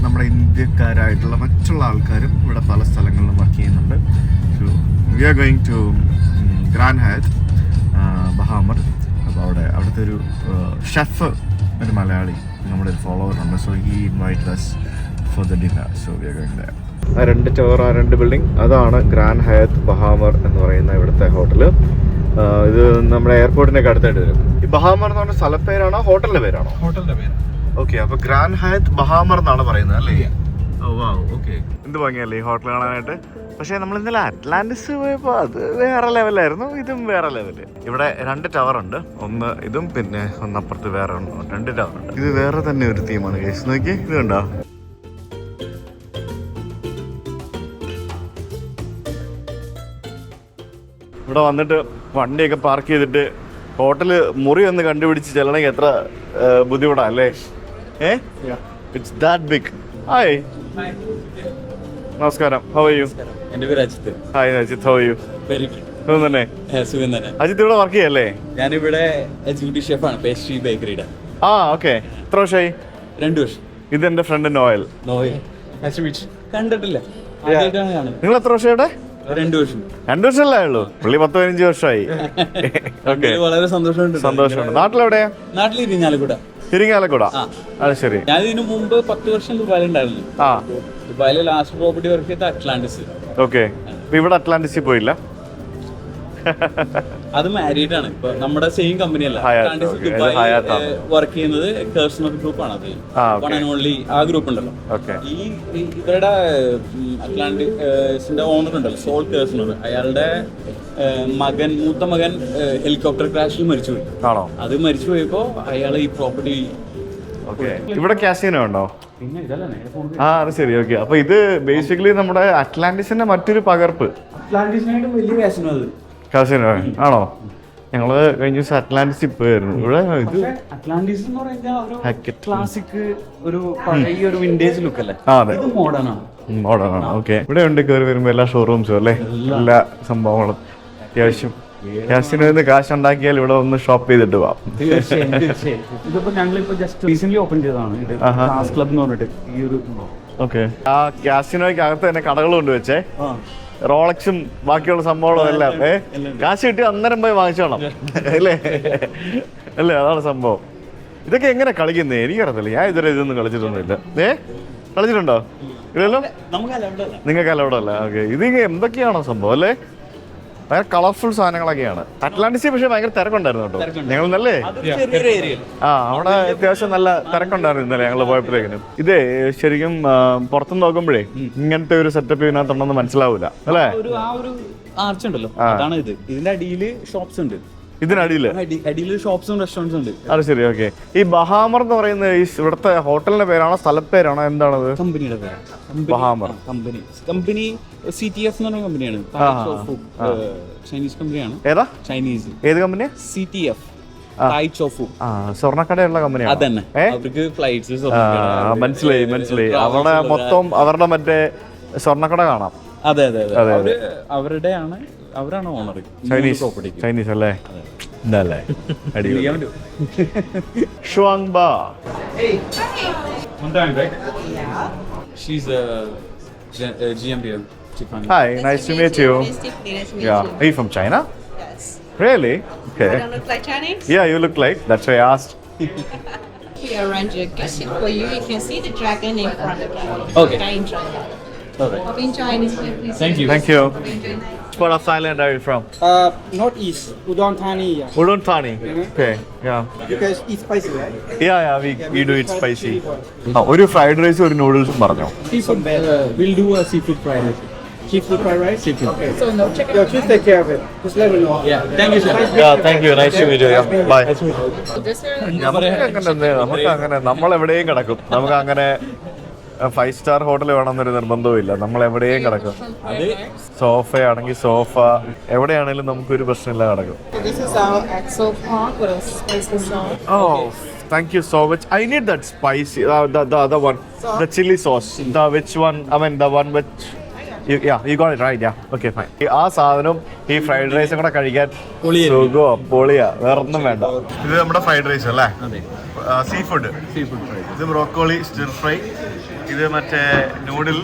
Speaker 2: നമ്മുടെ ഇന്ത്യക്കാരായിട്ടുള്ള മറ്റുള്ള ആൾക്കാരും ഇവിടെ പല സ്ഥലങ്ങളിലും വർക്ക് ചെയ്യുന്നുണ്ട്. So we are going to Grand Hyatt Baha Mar. അപ്പോൾ അവിടുത്തെ ഒരു ഷെഫ്, ഒരു മലയാളി നമ്മുടെ ഒരു ഫോളോവറുണ്ട്. So he invited us for the dinner. So we are going there. ആ 2 ടവർ, ആ 2 ബിൽഡിംഗ്, അതാണ് ഗ്രാൻഡ് ഹയാത്ത് ബഹാമർ എന്ന് പറയുന്ന ഇവിടുത്തെ ഹോട്ടല്. ഇത് നമ്മുടെ എയർപോർട്ടിനൊക്കെ അടുത്തായിട്ട് വരും. ഈ ബഹാമർ എന്ന് പറഞ്ഞ സ്ഥലപ്പേരാണോ ഹോട്ടലിന്റെ പേരാണോ?
Speaker 6: ഹോട്ടലിന്റെ പേര്.
Speaker 2: ഓക്കെ, അപ്പൊ ഗ്രാൻഡ് ഹയാത്ത് ബഹാമർ എന്നാണ് പറയുന്നത് അല്ലേ? ഓ വാ, ഓക്കെ. എന്ത് ഭംഗിയല്ലേ ഈ ഹോട്ടൽ കാണാനായിട്ട്. പക്ഷേ നമ്മൾ ഇന്നലെ അറ്റ്ലാന്റിസ് പോയപ്പോൾ അത് വേറെ ലെവലായിരുന്നു, ഇതും വേറെ ലെവല്. ഇവിടെ 2 ടവർ ഉണ്ട്, ഒന്ന് ഇതും പിന്നെ ഒന്നപ്പുറത്ത് വേറെ 2 ടവർ ഉണ്ട്. ഇത് വേറെ തന്നെ ഒരു തീമാണ് കേസ്. നോക്കി, ഇത് കണ്ടോ? ഇവിടെ വന്നിട്ട് വണ്ടിയൊക്കെ പാർക്ക് ചെയ്തിട്ട് ഹോട്ടല് മുറി ഒന്ന് കണ്ടുപിടിച്ച് ചെല്ലണമെങ്കിൽ എത്ര ബുദ്ധിമുട്ടാണ് അല്ലേ? It's that big. ഹായ്, നമസ്കാരം. How are you?
Speaker 7: എൻ്റെ പേര് Ajith.
Speaker 2: Hi Ajith, how are you?
Speaker 7: Very good.
Speaker 2: സുഖം തന്നെ.
Speaker 7: സുഖം തന്നെ.
Speaker 2: അജിത്ത് ഇവിടെ വർക്ക് ചെയ്യല്ലേ?
Speaker 7: ഞാനിവിടെ എക്സിക്യൂട്ടീവ് ഷെഫാണ് പേസ്ട്രി ബേക്കറിയുടെ.
Speaker 2: ആ ഓക്കെ. എത്ര വർഷമായി?
Speaker 7: 2 വർഷം.
Speaker 2: ഇത് എൻ്റെ ഫ്രണ്ട് നോയൽ.
Speaker 7: കണ്ടിട്ടില്ല, ആദ്യമായിട്ടാണ് കാണുന്നത്.
Speaker 2: നിങ്ങൾ എത്ര വർഷം ഇവിടെ?
Speaker 7: 2 വർഷം.
Speaker 2: 2 വർഷമല്ലേ ഉള്ളൂ? പുള്ളി 10-15 വർഷമായി. ഓക്കെ,
Speaker 7: വളരെ സന്തോഷമുണ്ട്.
Speaker 2: സന്തോഷമുണ്ട്. നാട്ടിലെവിടെയാ?
Speaker 7: നാട്ടിൽ ഇരിഞ്ഞാലക്കൂട.
Speaker 2: തിരിങ്ങാലക്കൂട. അത് ശരി.
Speaker 7: ഞാൻ ഇതിനു മുമ്പ് 10 വർഷം ദുബായിലുണ്ടായിരുന്നു.
Speaker 2: ആ,
Speaker 7: ദുബായിലെ ലാസ്റ്റ് പ്രോപ്പർട്ടി വർക്ക് ചെയ്ത അറ്റ്ലാന്റിസ്.
Speaker 2: ഓക്കെ. ഇപ്പൊ ഇവിടെ അറ്റ്ലാന്റിസിൽ പോയില്ല?
Speaker 7: അത് മാരീഡ് ആണ്. ഇപ്പൊ നമ്മുടെ സെയിം കമ്പനി അല്ല.
Speaker 2: Hyatt,
Speaker 7: Atlantis
Speaker 2: okay.
Speaker 7: Dubai
Speaker 2: Hyatt ആണ്.
Speaker 7: വർക്ക് ചെയ്യുന്നത് കേഴ്സണർ ഗ്രൂപ്പ് ആണ്. അത് വൺ ആൻഡ് ഓൺലി ആ ഗ്രൂപ്പ് ഉണ്ടല്ലോ.
Speaker 2: ഓക്കെ.
Speaker 7: ഇവരുടെ അറ്റ്ലാന്റിസിന്റെ ഓണർ ഉണ്ടല്ലോ, സോൾ കേഴ്സണർ, അയാളുടെ മൂത്ത മകൻ ഹെലികോപ്റ്റർ ക്രാഷിൽ മരിച്ചുപോയി.
Speaker 2: ആണോ?
Speaker 7: അത് മരിച്ചു പോയപ്പോ അയാൾ ഈ പ്രോപ്പർട്ടി.
Speaker 2: ഓക്കെ. ഇവിടെ കാസിനോ ഉണ്ടോ?
Speaker 7: പിന്നെ ഇതല്ലേ
Speaker 2: ആ, അത് ശരി. ഓക്കെ. അപ്പൊ ഇത് ബേസിക്കലി നമ്മുടെ അറ്റ്ലാന്റിസിന്റെ മറ്റൊരു പകർപ്പ്.
Speaker 7: അറ്റ്ലാന്റിസിനായിട്ട് വലിയ കാസിനോ അത്.
Speaker 2: കാസിനോ ആണോ? ഞങ്ങള് കഴിഞ്ഞ ദിവസം അറ്റ്ലാന്റിസിൽ പോയിരുന്നു. ഇവിടെ ഇത്
Speaker 7: അറ്റ്ലാന്റിസ് എന്ന് പറഞ്ഞാൽ ക്ലാസിക് ഒരു പഴയ ഒരു വിന്റേജ് ലുക്ക് അല്ലേ?
Speaker 2: അതെ,
Speaker 7: ഇത് മോഡേൺ ആണ്.
Speaker 2: മോഡേൺ ആണ്. ഓക്കെ. ഇവിടെ ഉണ്ട് കയറി വരുമ്പോ എല്ലാ ഷോറൂംസും അല്ലേ, എല്ലാ സംഭവങ്ങളും. അത്യാവശ്യം കാസിനോന്ന് കാശ് ഉണ്ടാക്കിയാൽ ഇവിടെ ഒന്ന് ഷോപ്പ് ചെയ്തിട്ട് പോവാം.
Speaker 7: തീർച്ചയായും. ഇതിപ്പോ ഞങ്ങളിപ്പോ ജസ്റ്റ് റീസെന്റ് ഓപ്പൺ ചെയ്തതാണ് ഇത്, ക്ലാസ് ക്ലബ് എന്ന് പറഞ്ഞിട്ട് ഈ ഒരു.
Speaker 2: ഓക്കെ. ആ കാസിനോയ്ക്ക് അകത്ത് തന്നെ കടകളും ഉണ്ട് വെച്ചേ, റോളക്സും ബാക്കിയുള്ള സംഭവങ്ങളും എല്ലാം. കാശ് കിട്ടി അന്നേരം പോയി വാങ്ങിച്ചോണം അല്ലേ? അല്ലേ, അതാണ് സംഭവം. ഇതൊക്കെ എങ്ങനെ കളിക്കുന്നേ എനിക്കറിയത്തില്ല. ഞാൻ ഇതുവരെ ഇതൊന്നും കളിച്ചിട്ടൊന്നുമില്ല. കളിച്ചിട്ടുണ്ടോ? ഇല്ലല്ലോ. നിങ്ങൾക്ക് അലൗഡ് അല്ല. ഓക്കെ. ഇത് എന്തൊക്കെയാണോ സംഭവം അല്ലേ? ഭയങ്കര കളർഫുൾ സാധനങ്ങളൊക്കെയാണ്. അറ്റ്ലാന്റിസിൽ പക്ഷേ ഭയങ്കര തിരക്കുണ്ടായിരുന്നു കേട്ടോ. ഞങ്ങൾ നല്ലേ അവിടെ അത്യാവശ്യം നല്ല തിരക്കുണ്ടായിരുന്നു ഇന്നലെ ഞങ്ങൾ പോയപ്പോഴേക്കിനും. ഇതേ ശരിക്കും പുറത്തുനിന്ന് നോക്കുമ്പോഴേ ഇങ്ങനത്തെ ഒരു സെറ്റപ്പ് ഇതിനകത്തുണ്ടെന്ന് മനസ്സിലാവൂല അല്ലേ?
Speaker 7: ആ ഒരു ആർച്ച് ഉണ്ടല്ലോ, അതാണ് ഇത്. ഇതിന്റെ അടിയില് ഷോപ്സ് ഉണ്ട്.
Speaker 2: ഇതിനടിയില്
Speaker 7: അടിയിൽ ഷോപ്സും റെസ്റ്റോറൻറ്റ്സും ഉണ്ട്.
Speaker 2: അത് ശരി. ഓക്കെ. ഈ ബഹാമർ എന്ന് പറയുന്ന ഈ ഇവിടുത്തെ ഹോട്ടലിന്റെ പേരാണോ സ്ഥലപ്പേരാണോ എന്താണത്?
Speaker 7: കമ്പനിയുടെ പേര്
Speaker 2: ബഹാമർ.
Speaker 7: കമ്പനി CTF എന്ന് പറഞ്ഞ കമ്പനിയാണ്. ചൈനീസ് കമ്പനിയാണ്.
Speaker 2: ഏതാ?
Speaker 7: ചൈനീസ്.
Speaker 2: ഏത് കമ്പനിയാ?
Speaker 7: CTF.
Speaker 2: സ്വർണ്ണക്കടയുള്ള കമ്പനിയാണ്.
Speaker 7: അതന്നെ. അവർക്ക് ഫ്ലൈറ്റ്സ്.
Speaker 2: മനസ്സിലായി. അവിടെ മൊത്തം അവരുടെ മറ്റേ സ്വർണ്ണക്കട കാണാം.
Speaker 7: അതെ. അവരാണ് ഓണർ.
Speaker 2: ചൈനീസ് അല്ലേ? ഇതല്ലേ അടിപൊളി. ഷുവാങ്ബാ.
Speaker 7: She's a GM here.
Speaker 2: Hi, nice to meet you. Yeah. Are you from China?
Speaker 5: Yes.
Speaker 2: Really? Okay.
Speaker 5: I don't look like Chinese?
Speaker 2: Yeah, you look like. That's why I asked.
Speaker 5: We arrange a guest seat for you. You can see the dragon in front of you.
Speaker 7: Okay.
Speaker 5: In China.
Speaker 7: Alright.
Speaker 5: In Chinese, please.
Speaker 7: Thank you.
Speaker 2: Thank you. Which part of Thailand are you from?
Speaker 8: Northeast, Udon Thani.
Speaker 2: Udon Thani. Okay. Yeah.
Speaker 8: You guys eat spicy, right?
Speaker 2: Yeah. We do it spicy. ഒരു fried റൈസും ഒരു നൂഡിൽസും പറഞ്ഞോ.
Speaker 8: Seafood. We'll do a seafood fried rice. Seafood fried rice? Seafood. Okay. So no chicken. Yeah, just take care of it. Just let me know.
Speaker 7: Yeah. Thank you, sir.
Speaker 2: Yeah, thank you. Nice to meet you. Yeah. Bye.
Speaker 5: Dessert.
Speaker 2: നമുക്ക് അങ്ങനെ നമ്മളെവിടെയും കിടക്കും. നമുക്ക് അങ്ങനെ 5 star hotel വേണമെന്നൊരു നിർബന്ധവും ഇല്ല, നമ്മൾ എവിടെയും കിടക്കും.
Speaker 7: അത്
Speaker 2: സോഫയാണെങ്കിൽ സോഫ, എവിടെയാണെങ്കിലും നമുക്കൊരു പ്രശ്നമില്ല കിടക്കും.
Speaker 5: So this is our axle pork with a spicy sauce.
Speaker 2: Oh, thank you so much. I need that spicy, the other one, the chili sauce. The which one? I mean the one which. You got it right, yeah. Okay, fine. ആ സാധനവും ഈ fried റൈസും കൂടെ കഴിക്കാൻ സുഖമോ പൊളിയാ, വേറെ ഒന്നും വേണ്ട. ഇത് നമ്മുടെ ഫ്രൈഡ് റൈസ് അല്ലേ? Sea food. ഇത് ബ്രോക്കോളി സ്റ്റിർ ഫ്രൈ, ഇത് മറ്റേ നൂഡിൽ,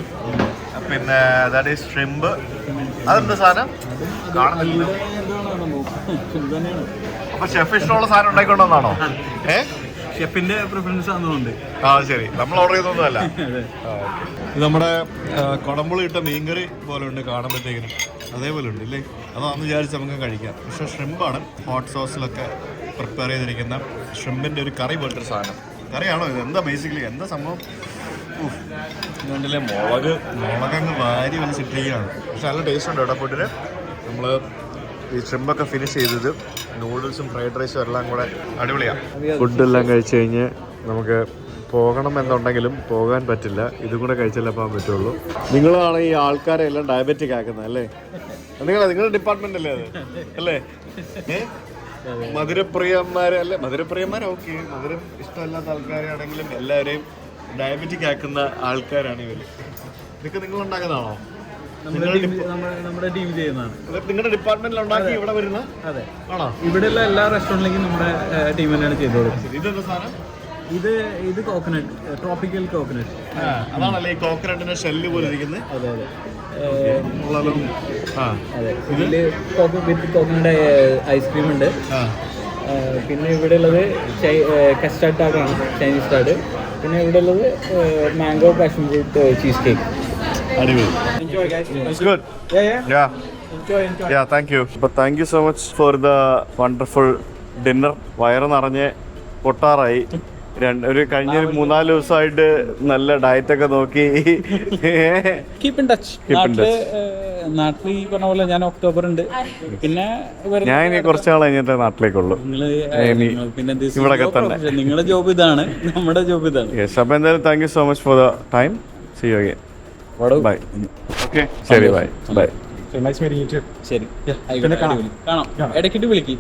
Speaker 2: പിന്നെ ദാറ്റ് ഈസ് ഷ്രിമ്പ്. അതെന്താ സാധനം കാണുന്നില്ല. അപ്പൊ ഷെഫ് ഇഷ്ടമുള്ള സാധനം ഉണ്ടാക്കിക്കൊണ്ടെന്നാണോ?
Speaker 7: ഷെഫിന്റെ പ്രിഫറൻസ് ആണെന്നുണ്ട്.
Speaker 2: ആ ശരി, നമ്മൾ ഓർഡർ ചെയ്തൊന്നുമല്ല. ഇത് നമ്മുടെ കുടമ്പുളി ഇട്ട മീൻകറി പോലെ ഉണ്ട് കാണുമ്പോഴത്തേക്കിനും, അതേപോലെ ഉണ്ട് ഇല്ലേ? അതാണെന്ന് വിചാരിച്ച് നമുക്ക് കഴിക്കാം. പക്ഷേ ഷ്രിമ്പാണ്, ഹോട്ട് സോസിലൊക്കെ പ്രിപ്പയർ ചെയ്തിരിക്കുന്ന ഷ്രിമ്പിൻ്റെ ഒരു കറി പോലത്തെ സാധനം. കറിയാണോ ഇത്? എന്താ ബേസിക്കലി എന്താ സംഭവം? ഇതുകൊണ്ടില്ലേ മുളകങ്ങ് വാരി വലിച്ചിട്ടിരിക്കുകയാണ്. പക്ഷെ നല്ല ടേസ്റ്റ് ഉണ്ട് കേട്ടോ ഫുഡിന്. നമ്മൾ ഈ ഷ്രിമ്പൊക്കെ ഫിനിഷ് ചെയ്തത് നൂഡിൽസും ഫ്രൈഡ് റൈസും എല്ലാം കൂടെ അടിപൊളിയാണ്. ഫുഡെല്ലാം കഴിച്ച് കഴിഞ്ഞ് നമുക്ക് പോകണം എന്നുണ്ടെങ്കിലും പോകാൻ പറ്റില്ല, ഇതും കൂടെ കഴിച്ചാലേ പോകാൻ പറ്റുള്ളൂ. നിങ്ങളാണ് ഈ ആൾക്കാരെ എല്ലാം ഡയബറ്റിക് ആക്കുന്നത് അല്ലേ? നിങ്ങളുടെ ഡിപ്പാർട്ട്മെന്റ് അല്ലേ അത്? അല്ലേ? മധുരപ്രിയന്മാരല്ലേ? മധുരപ്രിയന്മാർ ഓക്കെ, മധുരം ഇഷ്ടമല്ലാത്ത ആൾക്കാരാണെങ്കിലും എല്ലാവരെയും ഡയബറ്റിക് ആക്കുന്ന ആൾക്കാരാണ് ഇവര്. ഇതൊക്കെ നിങ്ങൾ ഉണ്ടാക്കുന്നതാണോ?
Speaker 7: നമ്മുടെ ടീം ചെയ്യുന്നതാണ്.
Speaker 2: നിങ്ങളുടെ ഡിപ്പാർട്ട്മെന്റിൽ ഉണ്ടാക്കി ഇവിടെ വരുന്ന?
Speaker 7: അതെ.
Speaker 2: ആണോ?
Speaker 7: ഇവിടെയുള്ള എല്ലാ റെസ്റ്റോറൻറ്റിലേക്കും നമ്മുടെ ടീം തന്നെയാണ് ചെയ്തു കൊടുക്കുന്നത്.
Speaker 2: ഇതെന്താ സാധനം?
Speaker 7: ഇത് കോക്കനട്ട്, ട്രോപ്പിക്കൽ കോക്കനട്ട്.
Speaker 2: അതാണല്ലേ ഈ കോക്കനട്ടിന്റെ ഷെല്ല് പോലെ ഇരിക്കുന്നത്?
Speaker 7: അതെ അതെ
Speaker 2: അതെ.
Speaker 7: ഇതിൽ വിത്ത് കോക്കനട്ട് ഐസ്ക്രീം ഉണ്ട്. പിന്നെ ഇവിടെ ഉള്ളത് കസ്റ്റാർഡ് ടാർട്ടാണ്, ചൈനീസ് ടാർട്ട്. പിന്നെ ഇവിടെ ഉള്ളത് mango passion fruit cheese cake.
Speaker 2: അടിപൊളി.
Speaker 7: Enjoy guys.
Speaker 2: It's good.
Speaker 7: Yeah. Enjoy.
Speaker 2: Yeah, thank you. But thank you so much for the wonderful dinner. വയറ് നിറഞ്ഞ് പൊട്ടാറായി. ഒരു കഴിഞ്ഞ 3-4 ദിവസമായിട്ട് നല്ല ഡയറ്റൊക്കെ നോക്കി.
Speaker 7: Keep in touch. നാട്ടിൽ ഈ പറഞ്ഞ പോലെ ഞാൻ ഒക്ടോബർ ഉണ്ട്. പിന്നെ
Speaker 2: ഞാൻ ഇനി കുറച്ച് നാൾ കഴിഞ്ഞിട്ട് നാട്ടിലേക്കുള്ളൂ.
Speaker 7: പിന്നെ
Speaker 2: ഇവിടെയൊക്കെ തന്നെ.
Speaker 7: നിങ്ങളുടെ ജോബ് ഇതാണ്, നമ്മുടെ ജോബ് ഇതാണ്.
Speaker 2: യെസ്. അപ്പോൾ എന്തായാലും thank you so much for the time. See you again. Bye. Okay ശരി, bye bye.
Speaker 6: So nice meeting you too.
Speaker 7: ശരി, കാണാം. ഇടയ്ക്കിട്ട് വിളിക്കും.